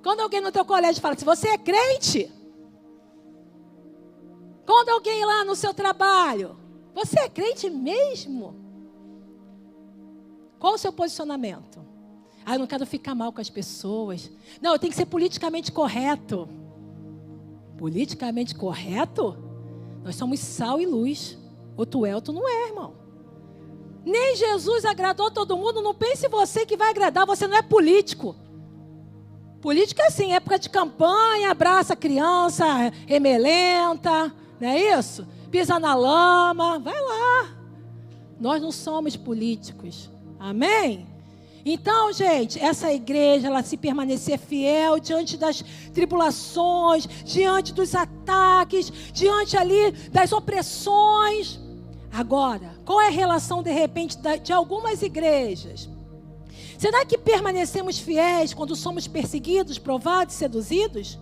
Quando alguém no teu colégio fala assim, você é crente? Quando alguém lá no seu trabalho, você é crente mesmo? Qual o seu posicionamento? Eu não quero ficar mal com as pessoas. Não, eu tenho que ser politicamente correto. Politicamente correto? Nós somos sal e luz. Ou tu é ou tu não é, irmão. Nem Jesus agradou todo mundo. Não pense você que vai agradar. Você não é político. Política é assim, época de campanha, abraça a criança, remelenta, não é isso? Pisa na lama, vai lá. Nós não somos políticos. Amém? Então, gente, essa igreja, ela se permanecer fiel diante das tribulações, diante dos ataques, diante ali das opressões. Agora, qual é a relação, de repente, de algumas igrejas? Será que permanecemos fiéis quando somos perseguidos, provados e seduzidos?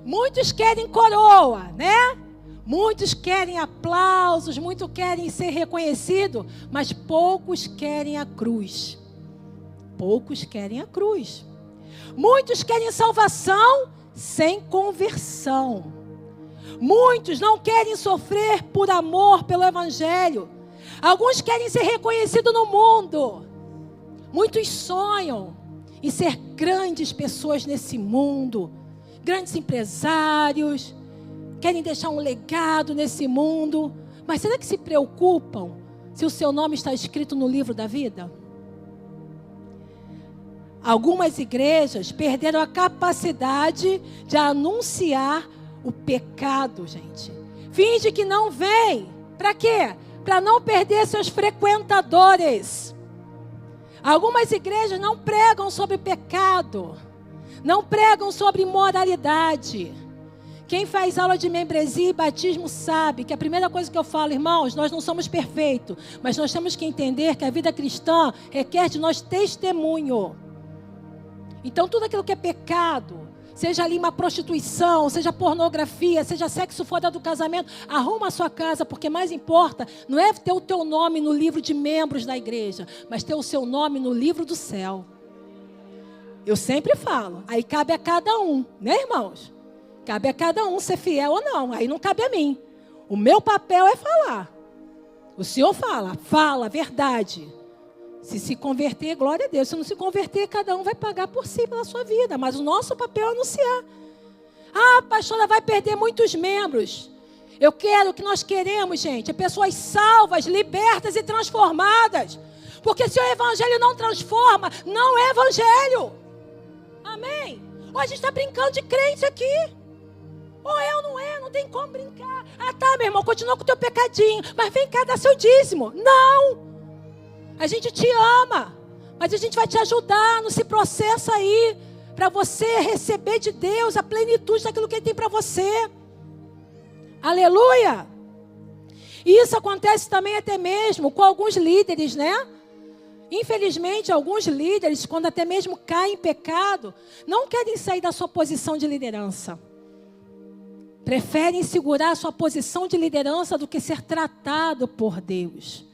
Muitos querem coroa, né? Muitos querem aplausos, muitos querem ser reconhecidos, mas poucos querem a cruz. Poucos querem a cruz. Muitos querem salvação sem conversão. Muitos não querem sofrer por amor pelo Evangelho. Alguns querem ser reconhecidos no mundo. Muitos sonham em ser grandes pessoas nesse mundo, grandes empresários, querem deixar um legado nesse mundo. Mas será que se preocupam se o seu nome está escrito no livro da vida? Algumas igrejas perderam a capacidade de anunciar o pecado, gente. Finge que não vem. Para quê? Para não perder seus frequentadores. Algumas igrejas não pregam sobre pecado, não pregam sobre imoralidade. Quem faz aula de membresia e batismo sabe que a primeira coisa que eu falo, irmãos, nós não somos perfeitos, mas nós temos que entender que a vida cristã requer de nós testemunho. Então tudo aquilo que é pecado, seja ali uma prostituição, seja pornografia, seja sexo fora do casamento, arruma a sua casa, porque mais importa não é ter o teu nome no livro de membros da igreja, mas ter o seu nome no livro do céu. Eu sempre falo, aí cabe a cada um, né, irmãos? Cabe a cada um ser fiel ou não, aí não cabe a mim. O meu papel é falar. O Senhor fala a verdade. Se converter, glória a Deus. Se não se converter, cada um vai pagar por si, pela sua vida. Mas o nosso papel é anunciar. Ah, pastora, vai perder muitos membros. O que nós queremos, gente, é pessoas salvas, libertas e transformadas. Porque se o evangelho não transforma, não é evangelho. Amém? Ou a gente está brincando de crente aqui. Ou é ou não é, não tem como brincar. Ah, tá, meu irmão, continua com o teu pecadinho. Mas vem cá, dá seu dízimo. Não! A gente te ama, mas a gente vai te ajudar nesse processo aí, para você receber de Deus a plenitude daquilo que Ele tem para você. Aleluia! E isso acontece também até mesmo com alguns líderes, né? Infelizmente, alguns líderes, quando até mesmo caem em pecado, não querem sair da sua posição de liderança. Preferem segurar a sua posição de liderança do que ser tratado por Deus.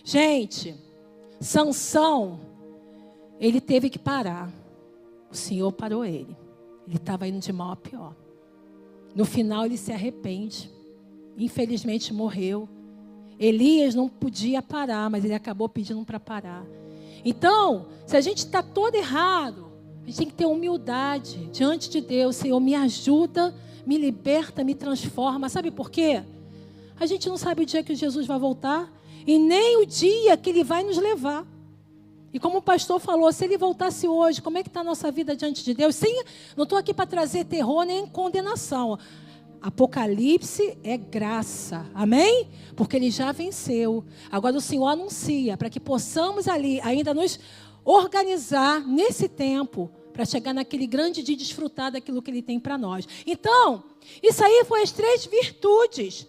Gente, Sansão, ele teve que parar. O Senhor parou ele. Ele estava indo de mal a pior. No final ele se arrepende. Infelizmente morreu. Elias não podia parar, mas ele acabou pedindo para parar. Então, se a gente está todo errado, a gente tem que ter humildade diante de Deus. Senhor, me ajuda, me liberta, me transforma. Sabe por quê? A gente não sabe o dia que Jesus vai voltar. E nem o dia que Ele vai nos levar. E como o pastor falou, se Ele voltasse hoje, como é que está a nossa vida diante de Deus? Não estou aqui para trazer terror nem condenação. Apocalipse é graça, amém? Porque Ele já venceu. Agora o Senhor anuncia para que possamos ali ainda nos organizar nesse tempo, para chegar naquele grande dia e desfrutar daquilo que Ele tem para nós. Então, isso aí foi as 3 virtudes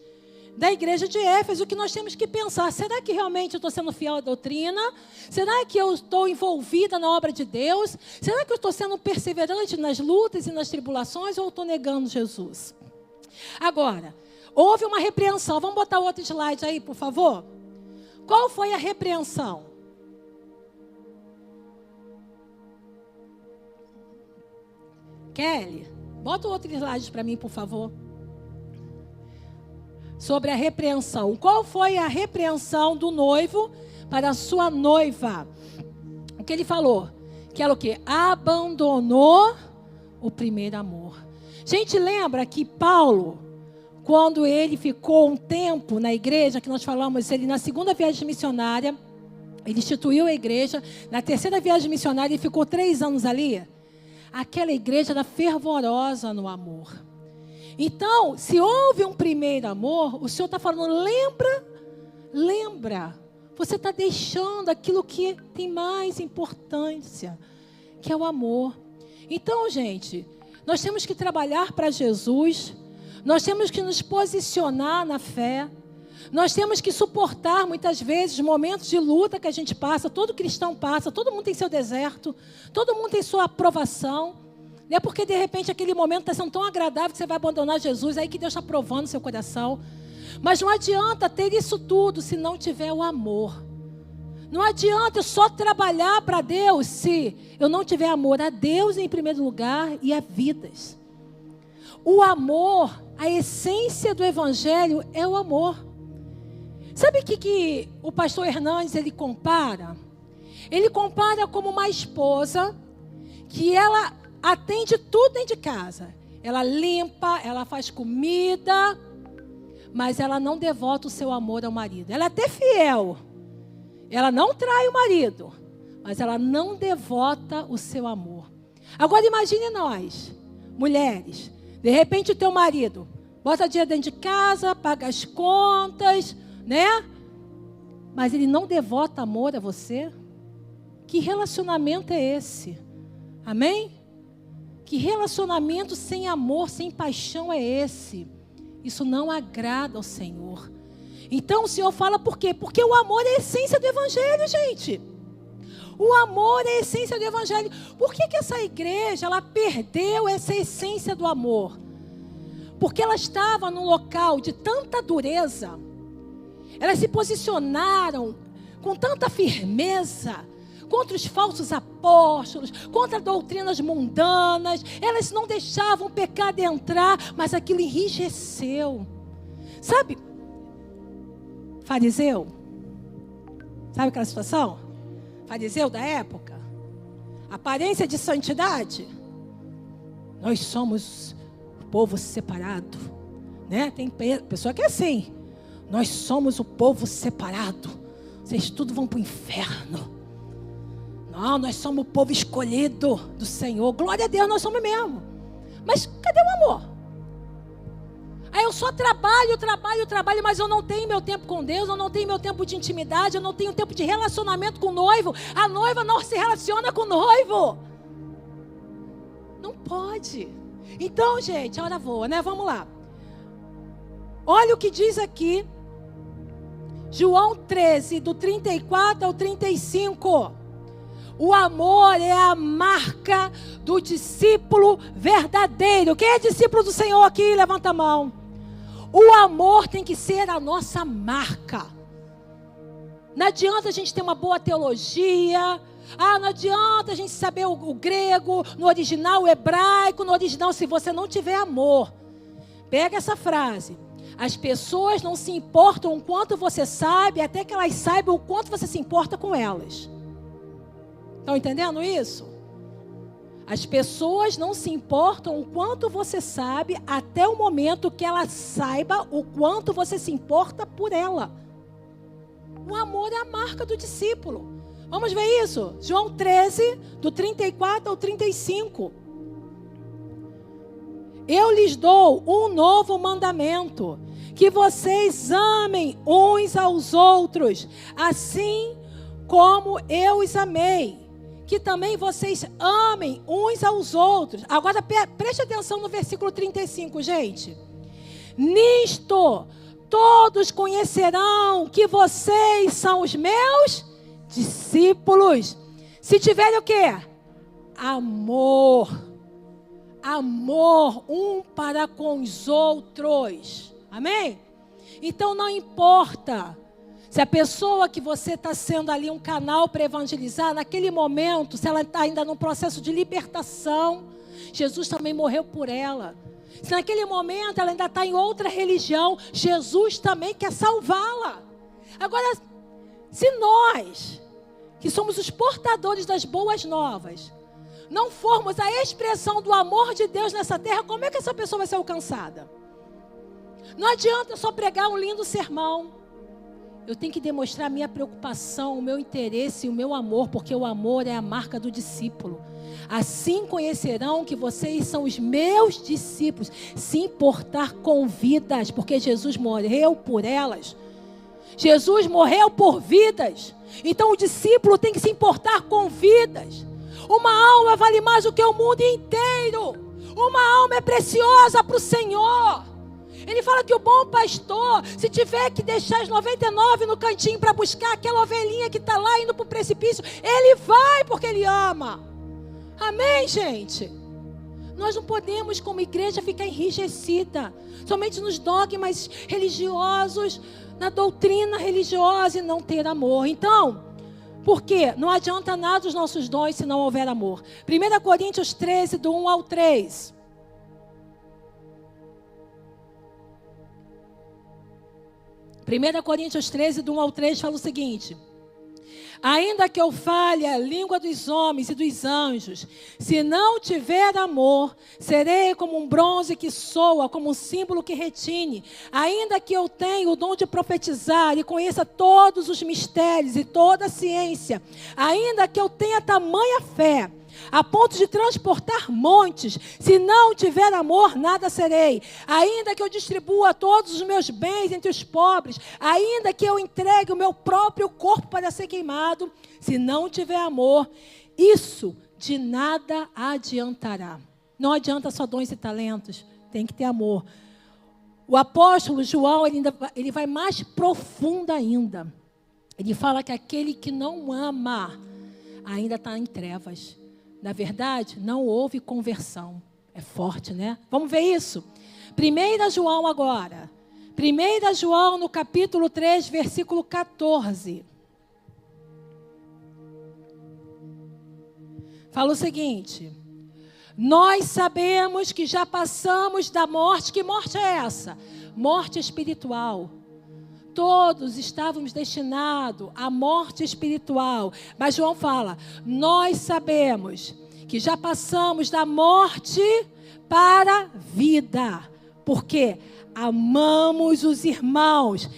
da igreja de Éfeso. O que nós temos que pensar: será que realmente eu estou sendo fiel à doutrina? Será que eu estou envolvida na obra de Deus? Será que eu estou sendo perseverante nas lutas e nas tribulações, ou eu estou negando Jesus? Agora, houve uma repreensão. Vamos botar outro slide aí, por favor? Qual foi a repreensão? Kelly, bota o outro slide para mim, por favor. Sobre a repreensão. Qual foi a repreensão do noivo para a sua noiva? O que ele falou? Que ela o quê? Abandonou o primeiro amor. Gente, lembra que Paulo, quando ele ficou um tempo na igreja, que nós falamos, ele na 2ª viagem missionária, ele instituiu a igreja. Na 3ª viagem missionária, ele ficou 3 anos ali. Aquela igreja era fervorosa no amor. Então, se houve um primeiro amor, o Senhor está falando, lembra. Você está deixando aquilo que tem mais importância, que é o amor. Então, gente, nós temos que trabalhar para Jesus. Nós temos que nos posicionar na fé. Nós temos que suportar muitas vezes momentos de luta que a gente passa. Todo cristão passa, todo mundo tem seu deserto, todo mundo tem sua aprovação. Não é porque de repente aquele momento está sendo tão agradável que você vai abandonar Jesus, aí que Deus está provando seu coração. Mas não adianta ter isso tudo se não tiver o amor. Não adianta eu só trabalhar para Deus se eu não tiver amor a Deus em primeiro lugar e a vidas. O amor, a essência do evangelho é o amor. Sabe o que o pastor Hernandes ele compara? Ele compara como uma esposa que ela atende tudo dentro de casa. Ela limpa, ela faz comida, mas ela não devota o seu amor ao marido. Ela é até fiel. Ela não trai o marido, mas ela não devota o seu amor. Agora imagine nós, mulheres. De repente o teu marido bota dinheiro dentro de casa, paga as contas, né? Mas ele não devota amor a você. Que relacionamento é esse? Amém? Que relacionamento sem amor, sem paixão é esse? Isso não agrada ao Senhor. Então o Senhor fala por quê? Porque o amor é a essência do Evangelho, gente. O amor é a essência do Evangelho. Por que essa igreja, ela perdeu essa essência do amor? Porque ela estava num local de tanta dureza. Elas se posicionaram com tanta firmeza contra os falsos apóstolos, contra doutrinas mundanas. Elas não deixavam o pecado entrar, mas aquilo enrijeceu. Sabe, fariseu? Sabe aquela situação? Fariseu da época? Aparência de santidade. Nós somos o povo separado, né? Tem pessoa que é assim. Nós somos o povo separado. Vocês tudo vão para o inferno. Não, nós somos o povo escolhido do Senhor. Glória a Deus, nós somos mesmo. Mas cadê o amor? Aí eu só trabalho, mas eu não tenho meu tempo com Deus, eu não tenho meu tempo de intimidade, eu não tenho tempo de relacionamento com o noivo. A noiva não se relaciona com o noivo. Não pode. Então, gente, a hora voa, né? Vamos lá. Olha o que diz aqui. João 13, do 34 ao 35. O amor é a marca do discípulo verdadeiro. Quem é discípulo do Senhor aqui? Levanta a mão. O amor tem que ser a nossa marca. Não adianta a gente ter uma boa teologia. Não adianta a gente saber o grego, no original, o hebraico, no original, se você não tiver amor. Pega essa frase. As pessoas não se importam o quanto você sabe, até que elas saibam o quanto você se importa com elas. Estão entendendo isso? As pessoas não se importam o quanto você sabe, até o momento que ela saiba o quanto você se importa por ela. O amor é a marca do discípulo. Vamos ver isso? João 13, do 34 ao 35. Eu lhes dou um novo mandamento, que vocês amem uns aos outros, assim como eu os amei. Que também vocês amem uns aos outros. Agora preste atenção no versículo 35, gente. Nisto todos conhecerão que vocês são os meus discípulos. Se tiverem o quê? Amor. Amor um para com os outros. Amém? Então não importa se a pessoa que você está sendo ali um canal para evangelizar, naquele momento, se ela está ainda num processo de libertação, Jesus também morreu por ela. Se naquele momento ela ainda está em outra religião, Jesus também quer salvá-la. Agora, se nós, que somos os portadores das boas novas, não formos a expressão do amor de Deus nessa terra, como é que essa pessoa vai ser alcançada? Não adianta só pregar um lindo sermão. Eu tenho que demonstrar a minha preocupação, o meu interesse e o meu amor, porque o amor é a marca do discípulo. Assim conhecerão que vocês são os meus discípulos, se importar com vidas, porque Jesus morreu por elas. Jesus morreu por vidas. Então o discípulo tem que se importar com vidas. Uma alma vale mais do que o mundo inteiro. Uma alma é preciosa para o Senhor. Ele fala que o bom pastor, se tiver que deixar as 99 no cantinho para buscar aquela ovelhinha que está lá indo para o precipício, ele vai porque ele ama. Amém, gente? Nós não podemos, como igreja, ficar enrijecida somente nos dogmas religiosos, na doutrina religiosa e não ter amor. Então, por quê? Não adianta nada os nossos dons se não houver amor. 1 Coríntios 13, do 1 ao 3. 1 Coríntios 13, do 1 ao 3, fala o seguinte: ainda que eu fale a língua dos homens e dos anjos, se não tiver amor, serei como um bronze que soa, como um símbolo que retine. Ainda que eu tenha o dom de profetizar e conheça todos os mistérios e toda a ciência, ainda que eu tenha tamanha fé, a ponto de transportar montes. Se não tiver amor, nada serei. Ainda que eu distribua todos os meus bens entre os pobres, ainda que eu entregue o meu próprio corpo para ser queimado, se não tiver amor, isso de nada adiantará. Não adianta só dons e talentos, tem que ter amor. O apóstolo João, ele vai mais profundo ainda. Ele fala que aquele que não ama ainda está em trevas. Na verdade, não houve conversão. É forte, né? Vamos ver isso? 1 João agora. 1 João no capítulo 3, versículo 14. Fala o seguinte: nós sabemos que já passamos da morte. Que morte é essa? Morte espiritual. Todos estávamos destinados à morte espiritual. Mas João fala, nós sabemos que já passamos da morte para a vida. Porque amamos os irmãos.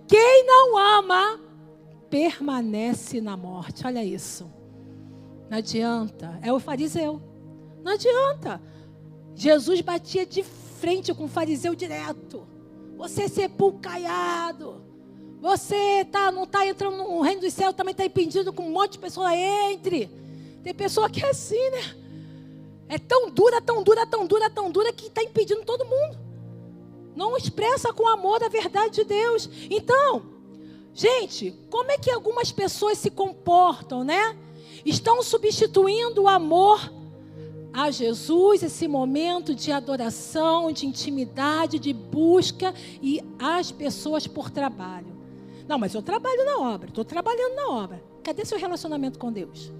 Quem não ama, permanece na morte. Olha isso. Não adianta. É o fariseu. Não adianta. Jesus batia de frente com o fariseu direto. Você é sepulcaiado. Você não está entrando no reino dos céus, também está impedindo que um monte de pessoa entre. Tem pessoa que é assim, né? É tão dura, tão dura, tão dura, tão dura, que está impedindo todo mundo. Não expressa com amor a verdade de Deus. Então, gente, como é que algumas pessoas se comportam, né? Estão substituindo o amor a Jesus, esse momento de adoração, de intimidade, de busca, e as pessoas por trabalho. Não, mas eu trabalho na obra, estou trabalhando na obra. Cadê seu relacionamento com Deus?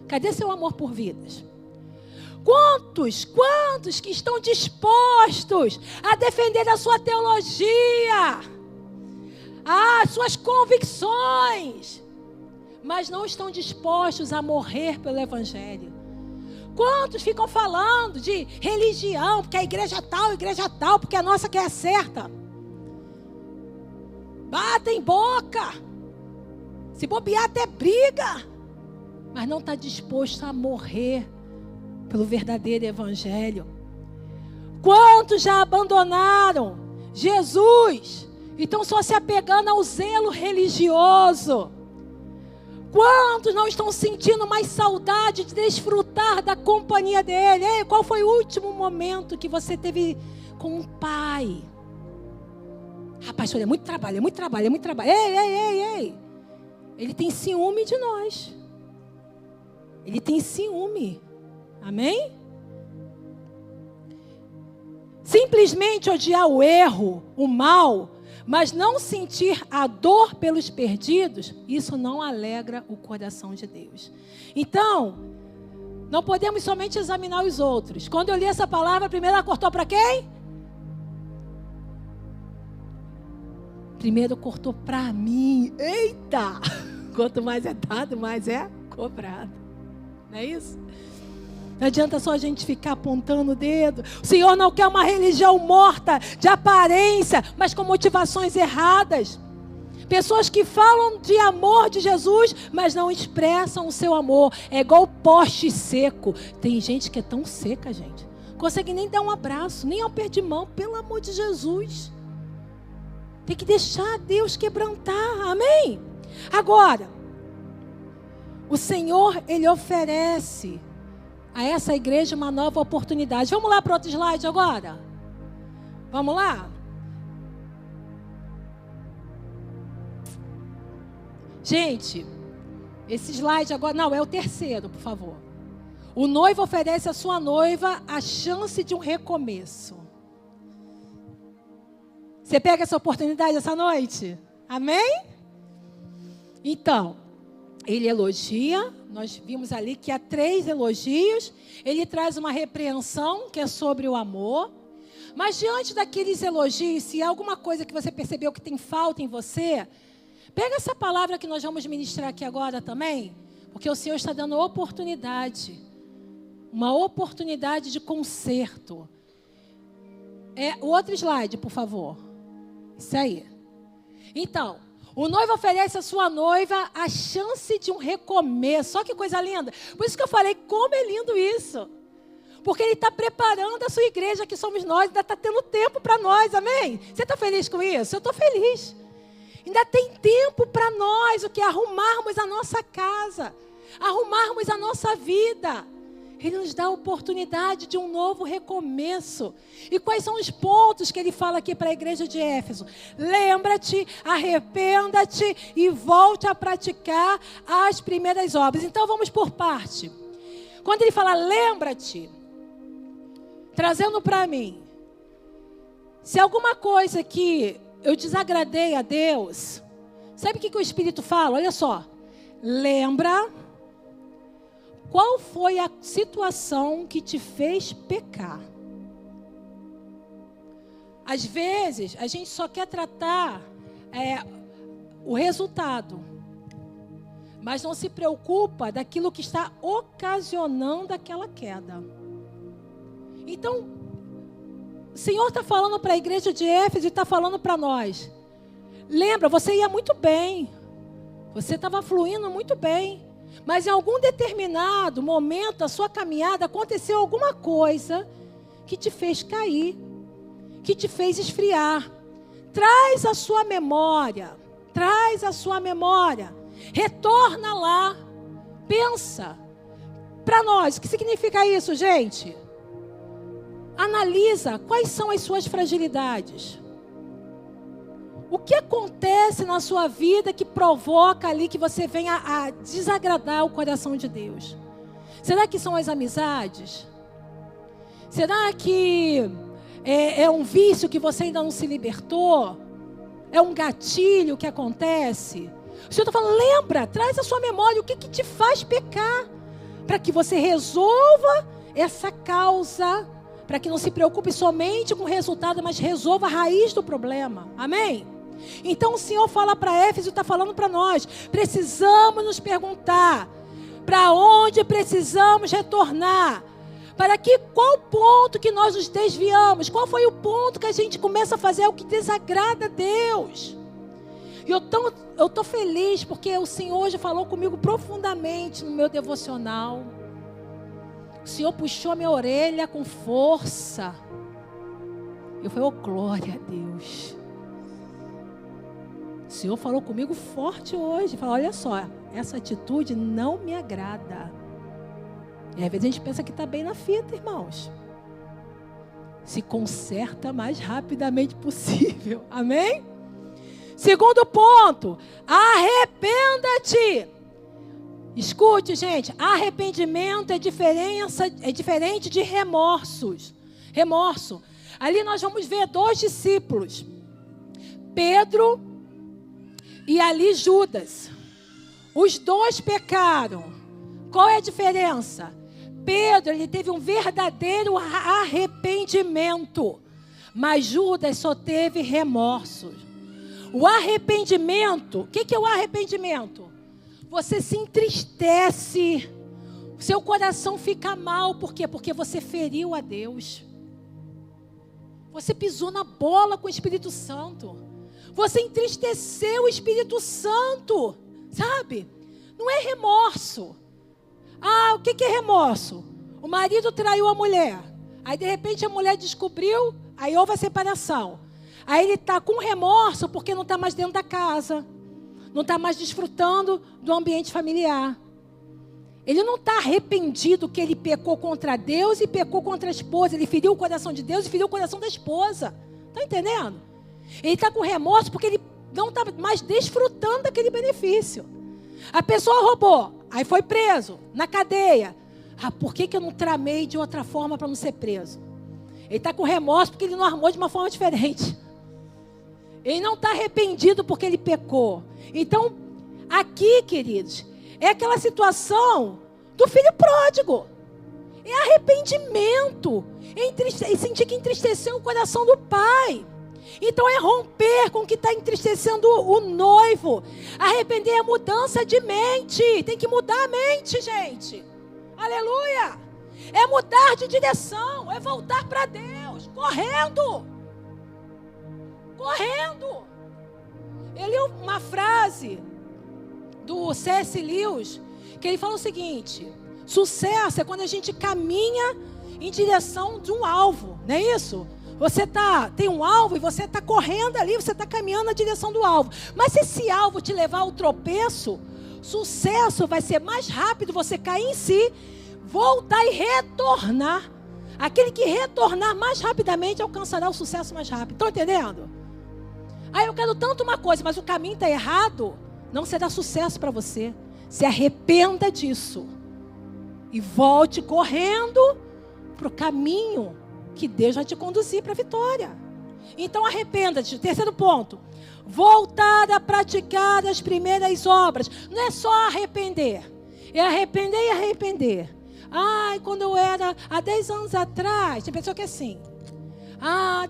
Cadê seu amor por vidas? Quantos que estão dispostos a defender a sua teologia, as suas convicções, mas não estão dispostos a morrer pelo Evangelho? Quantos ficam falando de religião, porque a igreja tal, porque a nossa que é certa? Batem boca, se bobear até briga, mas não está disposto a morrer pelo verdadeiro Evangelho. Quantos já abandonaram Jesus e estão só se apegando ao zelo religioso? Quantos não estão sentindo mais saudade de desfrutar da companhia dele? Ei, qual foi o último momento que você teve com um pai? Ah, pastor, é muito trabalho, é muito trabalho, é muito trabalho. Ei. Ele tem ciúme de nós. Ele tem ciúme. Amém? Simplesmente odiar o erro, o mal, mas não sentir a dor pelos perdidos, isso não alegra o coração de Deus. Então, não podemos somente examinar os outros. Quando eu li essa palavra, primeiro ela cortou para quem? Primeiro cortou para mim. Eita! Quanto mais é dado, mais é cobrado. Não é isso? Não adianta só a gente ficar apontando o dedo. O Senhor não quer uma religião morta, de aparência, mas com motivações erradas. Pessoas que falam de amor de Jesus, mas não expressam o seu amor. É igual poste seco. Tem gente que é tão seca, gente. Não consegue nem dar um abraço, nem um aperto de mão, pelo amor de Jesus. Tem que deixar Deus quebrantar, amém? Agora, o Senhor, Ele oferece a essa igreja uma nova oportunidade. Vamos lá para outro slide agora? Vamos lá? Gente, esse slide agora, não, é o terceiro, por favor. O noivo oferece à sua noiva a chance de um recomeço. Você pega essa oportunidade essa noite? Amém? Então, ele elogia, nós vimos ali que há 3 elogios, ele traz uma repreensão, que é sobre o amor, mas diante daqueles elogios, se há alguma coisa que você percebeu que tem falta em você, pega essa palavra que nós vamos ministrar aqui agora também, porque o Senhor está dando oportunidade, uma oportunidade de conserto. O outro slide, por favor. Isso aí. Então, O noivo oferece à sua noiva a chance de um recomeço. Olha que coisa linda. Por isso que eu falei, como é lindo isso. Porque ele está preparando a sua igreja, que somos nós, ainda está tendo tempo para nós, amém? Você está feliz com isso? Eu estou feliz. Ainda tem tempo para nós, o que? Arrumarmos a nossa casa, arrumarmos a nossa vida. Ele nos dá a oportunidade de um novo recomeço. E quais são os pontos que ele fala aqui para a igreja de Éfeso? Lembra-te, arrependa-te e volte a praticar as primeiras obras. Então vamos por parte. Quando ele fala lembra-te, trazendo para mim, se alguma coisa que eu desagradei a Deus, sabe o que o Espírito fala? Olha só, lembra qual foi a situação que te fez pecar. Às vezes, a gente só quer tratar o resultado, mas não se preocupa daquilo que está ocasionando aquela queda. Então, o Senhor está falando para a igreja de Éfeso e está falando para nós. Lembra, você ia muito bem. Você estava fluindo muito bem. Mas em algum determinado momento da sua caminhada aconteceu alguma coisa que te fez cair, que te fez esfriar. Traz a sua memória, retorna lá, pensa. Para nós, o que significa isso, gente? Analisa quais são as suas fragilidades. O que acontece na sua vida que provoca ali que você venha a desagradar o coração de Deus? Será que são as amizades? Será que é um vício que você ainda não se libertou? É um gatilho que acontece? O Senhor está falando, lembra, traz a sua memória o que te faz pecar, para que você resolva essa causa, para que não se preocupe somente com o resultado, mas resolva a raiz do problema. Amém? Então o Senhor fala para Éfeso e está falando para nós. Precisamos nos perguntar para onde precisamos retornar. Para que qual ponto que nós nos desviamos? Qual foi o ponto que a gente começa a fazer o que desagrada a Deus? E eu estou feliz porque o Senhor hoje falou comigo profundamente no meu devocional. O Senhor puxou minha orelha com força. Eu falei, oh glória a Deus. O Senhor falou comigo forte hoje. Falou, olha só, essa atitude não me agrada. E às vezes a gente pensa que está bem na fita, irmãos. Se conserta mais rapidamente possível. Amém? Segundo ponto, arrependa-te. Escute, gente, arrependimento é diferente de remorsos. Remorso. Ali nós vamos ver 2 discípulos. Pedro e ali Judas. Os 2 pecaram. Qual é a diferença? Pedro, ele teve um verdadeiro arrependimento. Mas Judas só teve remorsos. O arrependimento, o que é o arrependimento? Você se entristece, seu coração fica mal, por quê? Porque você feriu a Deus. Você pisou na bola com o Espírito Santo. Você entristeceu o Espírito Santo, sabe? Não é remorso. Ah, o que é remorso? O marido traiu a mulher. Aí de repente a mulher descobriu, aí houve a separação. Aí ele está com remorso porque não está mais dentro da casa. Não está mais desfrutando do ambiente familiar. Ele não está arrependido que ele pecou contra Deus e pecou contra a esposa. Ele feriu o coração de Deus e feriu o coração da esposa. Está entendendo? Ele está com remorso porque ele não está mais desfrutando daquele benefício. A pessoa roubou, aí foi preso, na cadeia. Ah, por que eu não tramei de outra forma para não ser preso? Ele está com remorso porque ele não armou de uma forma diferente. Ele não está arrependido porque ele pecou. Então, aqui, queridos, é aquela situação do filho pródigo. É arrependimento. É sentir que entristeceu o coração do pai. Então, é romper com o que está entristecendo o noivo. Arrepender é mudança de mente. Tem que mudar a mente, gente. Aleluia. É mudar de direção. É voltar para Deus. Correndo. Eu li uma frase do C.S. Lewis, que ele fala o seguinte: sucesso é quando a gente caminha em direção de um alvo, não é isso? Você tem um alvo e você está correndo ali, você está caminhando na direção do alvo. Mas se esse alvo te levar ao tropeço, sucesso vai ser mais rápido você cair em si, voltar e retornar. Aquele que retornar mais rapidamente alcançará o sucesso mais rápido. Estão entendendo? Eu quero tanto uma coisa, mas o caminho está errado. Não será sucesso para você. Se arrependa disso. E volte correndo para o caminho que Deus vai te conduzir para a vitória. Então arrependa-te. Terceiro ponto. Voltar a praticar as primeiras obras. Não é só arrepender. É arrepender e arrepender. Quando eu era, há 10 anos atrás, tem pessoa que é assim.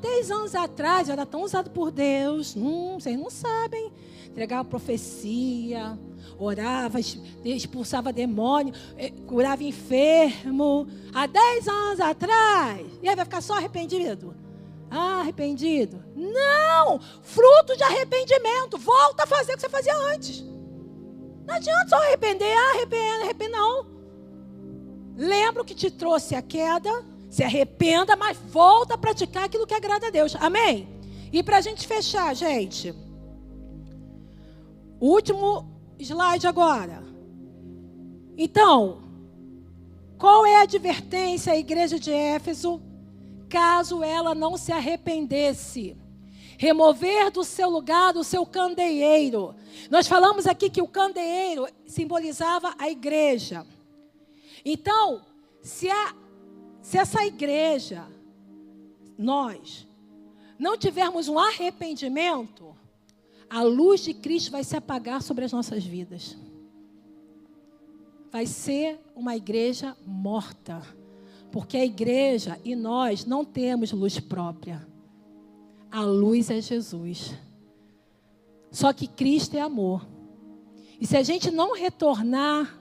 10 anos atrás eu era tão usado por Deus. Vocês não sabem. Entregava profecia, orava, expulsava demônio, curava enfermo. Há 10 anos atrás. E aí vai ficar só arrependido? Arrependido? Não! Fruto de arrependimento. Volta a fazer o que você fazia antes. Não adianta só arrepender. Arrepender não. Lembra o que te trouxe a queda, se arrependa, mas volta a praticar aquilo que agrada a Deus. Amém? E para a gente fechar, gente, o último slide agora. Então, qual é a advertência à igreja de Éfeso, caso ela não se arrependesse? Remover do seu lugar o seu candeeiro. Nós falamos aqui que o candeeiro simbolizava a igreja. Então, se essa igreja, nós, não tivermos um arrependimento, a luz de Cristo vai se apagar sobre as nossas vidas. Vai ser uma igreja morta. Porque a igreja e nós não temos luz própria. A luz é Jesus. Só que Cristo é amor. E se a gente não retornar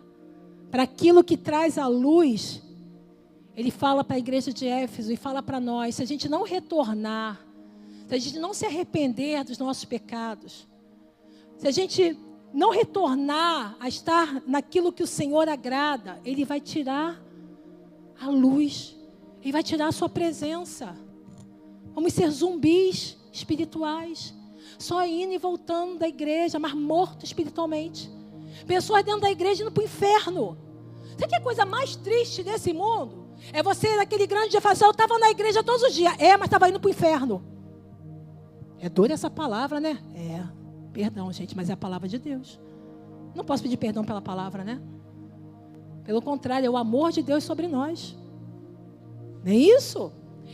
para aquilo que traz a luz, ele fala para a igreja de Éfeso e fala para nós, se a gente não retornar, se a gente não se arrepender dos nossos pecados, se a gente não retornar a estar naquilo que o Senhor agrada, ele vai tirar a luz, ele vai tirar a sua presença. Vamos ser zumbis espirituais, só indo e voltando da igreja, mas morto espiritualmente. Pessoas dentro da igreja indo para o inferno. Sabe que a coisa mais triste desse mundo? É você naquele grande dia falar assim, eu estava na igreja todos os dias. Mas estava indo para o inferno. É dura essa palavra, né? Perdão, gente, mas é a palavra de Deus. Não posso pedir perdão pela palavra, né? Pelo contrário, é o amor de Deus sobre nós. Não é isso?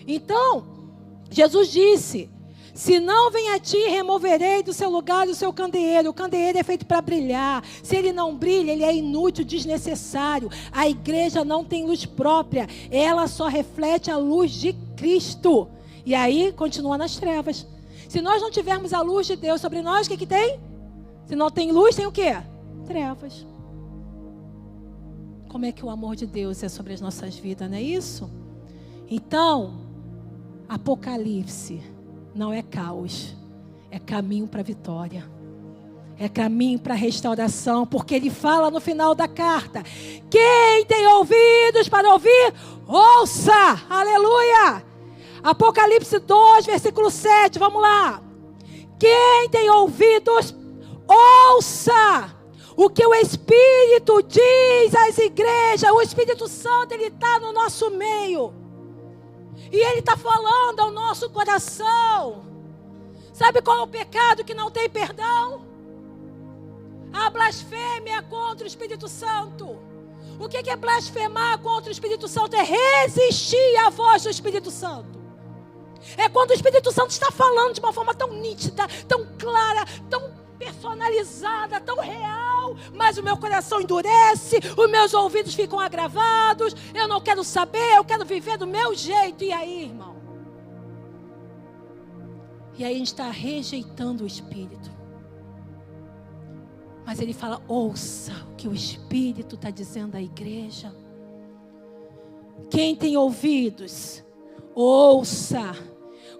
Então, Jesus disse, se não vem a ti, removerei do seu lugar o seu candeeiro. O candeeiro é feito para brilhar. Se ele não brilha, ele é inútil, desnecessário. A igreja não tem luz própria. Ela só reflete a luz de Cristo. E aí, continua nas trevas. Se nós não tivermos a luz de Deus sobre nós, o que tem? Se não tem luz, tem o quê? Trevas. Como é que o amor de Deus é sobre as nossas vidas, não é isso? Então, Apocalipse não é caos, é caminho para a vitória, é caminho para a restauração, porque ele fala no final da carta, quem tem ouvidos para ouvir, ouça, aleluia, Apocalipse 2, versículo 7, vamos lá, quem tem ouvidos, ouça, o que o Espírito diz às igrejas, o Espírito Santo, ele está no nosso meio, e ele está falando ao nosso coração. Sabe qual é o pecado que não tem perdão? A blasfêmia contra o Espírito Santo. O que é blasfemar contra o Espírito Santo? É resistir à voz do Espírito Santo. É quando o Espírito Santo está falando de uma forma tão nítida, tão clara, tão personalizada, tão real, mas o meu coração endurece, os meus ouvidos ficam agravados, eu não quero saber, eu quero viver do meu jeito. E aí, irmão? E aí a gente está rejeitando o Espírito. Mas ele fala, ouça o que o Espírito está dizendo à igreja. Quem tem ouvidos, ouça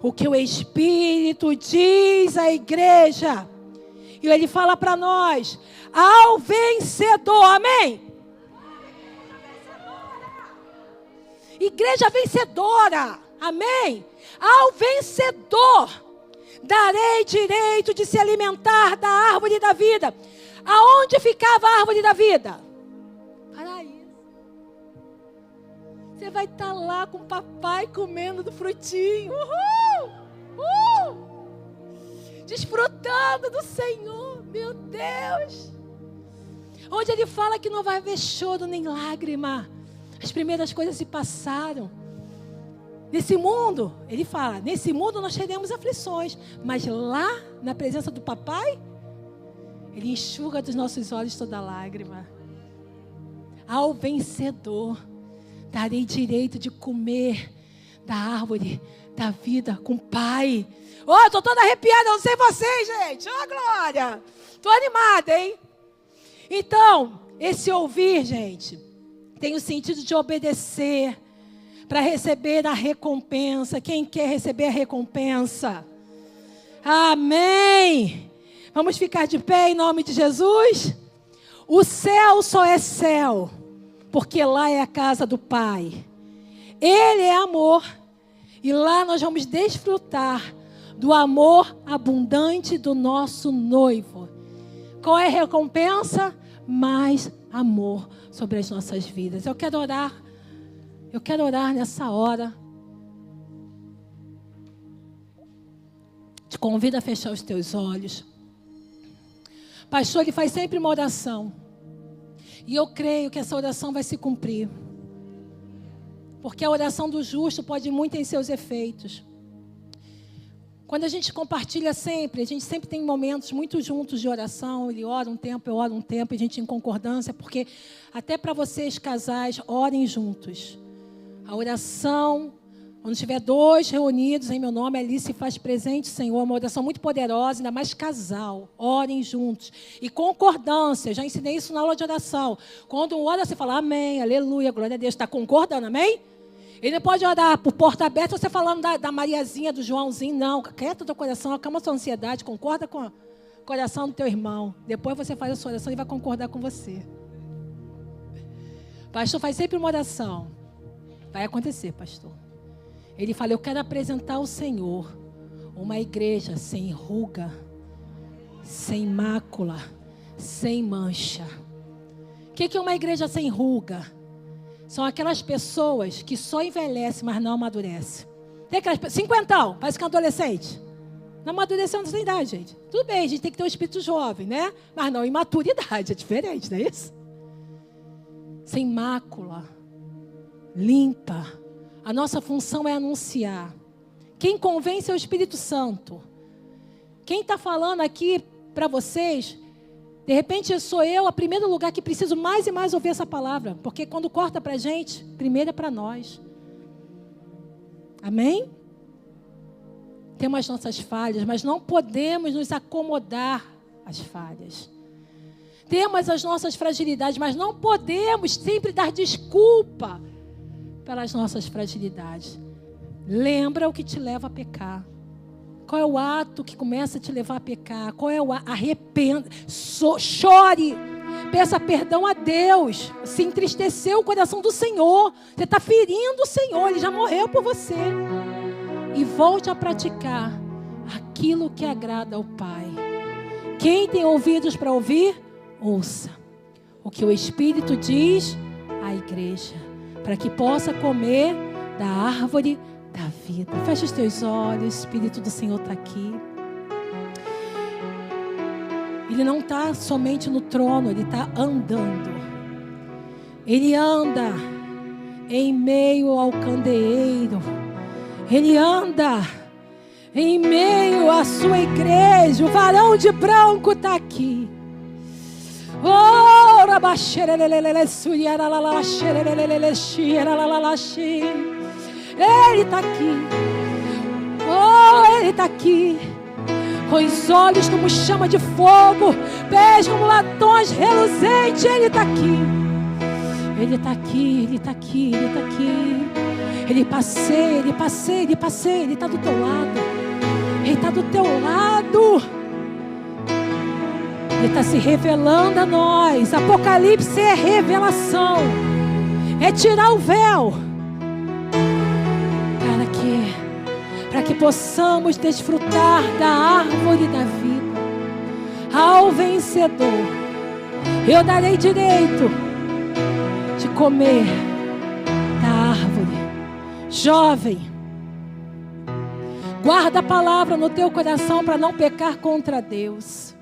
o que o Espírito diz à igreja. E ele fala para nós: ao vencedor, amém? Igreja vencedora, amém? Ao vencedor darei direito de se alimentar da árvore da vida. Aonde ficava a árvore da vida? Paraíso. Você vai estar lá com o papai comendo do frutinho. Desfrutando do Senhor. Meu Deus. Onde ele fala que não vai haver choro nem lágrima. As primeiras coisas se passaram. Nesse mundo, ele fala, nesse mundo nós teremos aflições. Mas lá, na presença do papai, ele enxuga dos nossos olhos toda lágrima. Ao vencedor darei direito de comer da árvore da vida com o Pai. Oh, estou toda arrepiada, não sei vocês, gente. Oh, glória. Estou animada, hein? Então, esse ouvir, gente, tem o sentido de obedecer para receber a recompensa. Quem quer receber a recompensa? Amém. Vamos ficar de pé em nome de Jesus? O céu só é céu porque lá é a casa do Pai. Ele é amor. E lá nós vamos desfrutar do amor abundante do nosso noivo. Qual é a recompensa? Mais amor sobre as nossas vidas. Eu quero orar nessa hora. Te convido a fechar os teus olhos. Pastor, ele faz sempre uma oração. E eu creio que essa oração vai se cumprir. Porque a oração do justo pode muito em seus efeitos. Quando a gente compartilha sempre, a gente sempre tem momentos muito juntos de oração. Ele ora um tempo, eu oro um tempo, a gente em concordância. Porque até para vocês casais, orem juntos. A oração, quando estiver dois reunidos em meu nome, ali se faz presente, Senhor. Uma oração muito poderosa, ainda mais casal. Orem juntos. E concordância, já ensinei isso na aula de oração. Quando um ora, você fala amém, aleluia, glória a Deus. Está concordando, amém? Ele não pode orar por porta aberta, você falando da Mariazinha, do Joãozinho, não. Quieta o teu coração, acalma a sua ansiedade, concorda com o coração do teu irmão. Depois você faz a sua oração e vai concordar com você. Pastor faz sempre uma oração. Vai acontecer, pastor. Ele fala, eu quero apresentar ao Senhor uma igreja sem ruga, sem mácula, sem mancha. O que é uma igreja sem ruga? São aquelas pessoas que só envelhecem, mas não amadurecem. Tem aquelas pessoas, cinquentão, parece que é um adolescente. Não amadureceu, não tem idade, gente. Tudo bem, a gente tem que ter um espírito jovem, né? Mas não, imaturidade, é diferente, não é isso? Sem mácula, limpa. A nossa função é anunciar. Quem convence é o Espírito Santo. Quem está falando aqui para vocês, de repente sou eu, a primeiro lugar que preciso mais e mais ouvir essa palavra. Porque quando corta para a gente, primeiro é para nós. Amém? Temos as nossas falhas, mas não podemos nos acomodar às falhas. Temos as nossas fragilidades, mas não podemos sempre dar desculpa pelas nossas fragilidades. Lembra o que te leva a pecar. Qual é o ato que começa a te levar a pecar? Qual é o chore. Peça perdão a Deus. Se entristeceu o coração do Senhor. Você está ferindo o Senhor. Ele já morreu por você. E volte a praticar aquilo que agrada ao Pai. Quem tem ouvidos para ouvir, ouça o que o Espírito diz à igreja, para que possa comer da árvore da vida. Fecha os teus olhos, o Espírito do Senhor está aqui. Ele não está somente no trono, Ele está andando. Ele anda em meio ao candeeiro. Ele anda em meio à sua igreja. O varão de branco está aqui. Oh, Ele está aqui. Oh, Ele está aqui. Com os olhos como chama de fogo, pés como latões reluzentes. Ele está aqui. Ele está aqui, Ele está aqui, Ele está aqui. Ele passeia, Ele passeia, Ele passeia. Ele está do teu lado. Ele está do teu lado. Ele está se revelando a nós. Apocalipse é revelação. É tirar o véu. Para que possamos desfrutar da árvore da vida. Ao vencedor, eu darei direito de comer da árvore. Jovem, guarda a palavra no teu coração para não pecar contra Deus.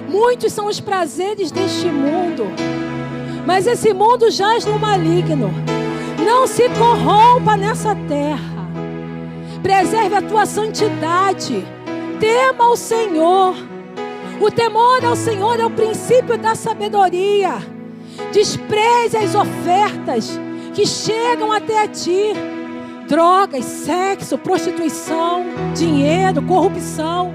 Muitos são os prazeres deste mundo, mas esse mundo jaz no maligno. Não se corrompa nessa terra. Preserve a tua santidade. Tema ao Senhor. O temor ao Senhor é o princípio da sabedoria. Despreze as ofertas que chegam até a ti. Drogas, sexo, prostituição, dinheiro, corrupção.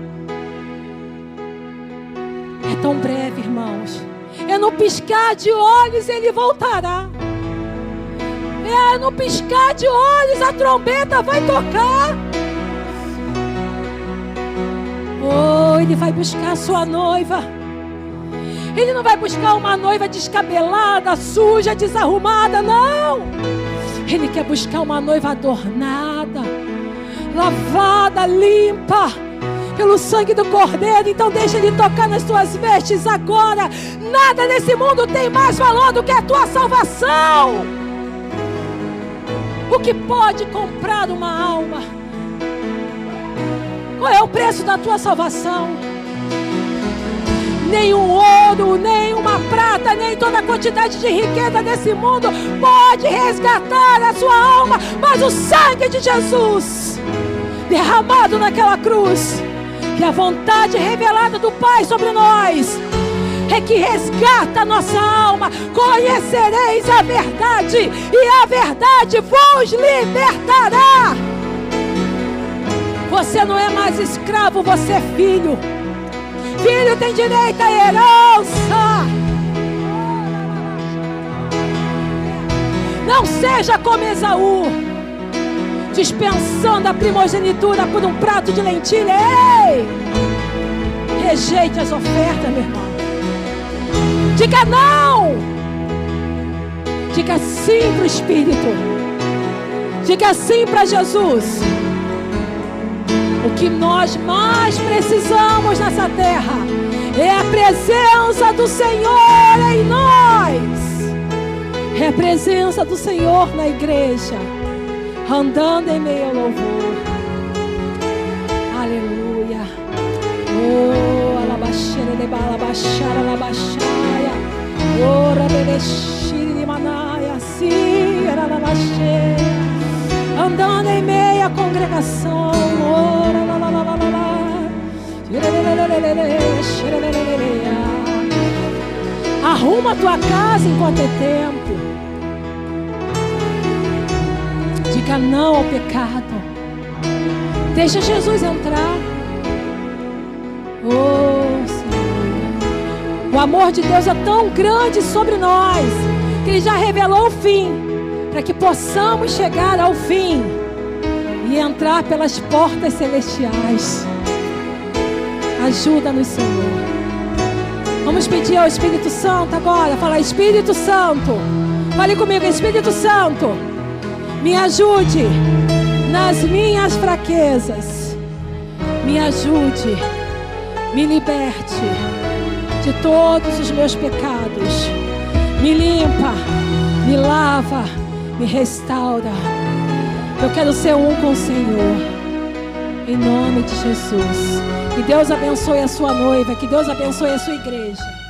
É tão breve, irmãos. É no piscar de olhos ele voltará. É no piscar de olhos a trombeta vai tocar. Oh, ele vai buscar a sua noiva. Ele não vai buscar uma noiva descabelada, suja, desarrumada, não. Ele quer buscar uma noiva adornada, lavada, limpa pelo sangue do Cordeiro. Então deixa ele tocar nas tuas vestes agora. Nada nesse mundo tem mais valor do que a tua salvação. O que pode comprar uma alma? Qual é o preço da tua salvação? Nem um ouro, nem uma prata, nem toda a quantidade de riqueza desse mundo pode resgatar a sua alma, mas o sangue de Jesus derramado naquela cruz, que a vontade revelada do Pai sobre nós é que resgata a nossa alma. Conhecereis a verdade, e a verdade vos libertará. Você não é mais escravo, você é filho. Filho tem direito à herança. Não seja como Esaú, dispensando a primogenitura por um prato de lentilha. Ei! Rejeite as ofertas, meu irmão. Diga não. Diga sim para o Espírito. Diga sim para Jesus. O que nós mais precisamos nessa terra é a presença do Senhor em nós. É a presença do Senhor na igreja, andando em meio ao louvor. Aleluia. Oh, alabaxere de balabaxara, alabaxaia. Oh, rabelexire de manaia, sim, alabaxere. Andando em meio à congregação. Oh, arruma a tua casa enquanto é tempo. Diga não ao pecado. Deixa Jesus entrar. Oh, Senhor. O amor de Deus é tão grande sobre nós que Ele já revelou o fim, para que possamos chegar ao fim e entrar pelas portas celestiais. Ajuda-nos, Senhor. Vamos pedir ao Espírito Santo agora. Fala, Espírito Santo. Fale comigo, Espírito Santo. Me ajude nas minhas fraquezas. Me ajude. Me liberte de todos os meus pecados. Me limpa. Me lava. Me restaura. Eu quero ser um com o Senhor. Em nome de Jesus. Que Deus abençoe a sua noiva. Que Deus abençoe a sua igreja.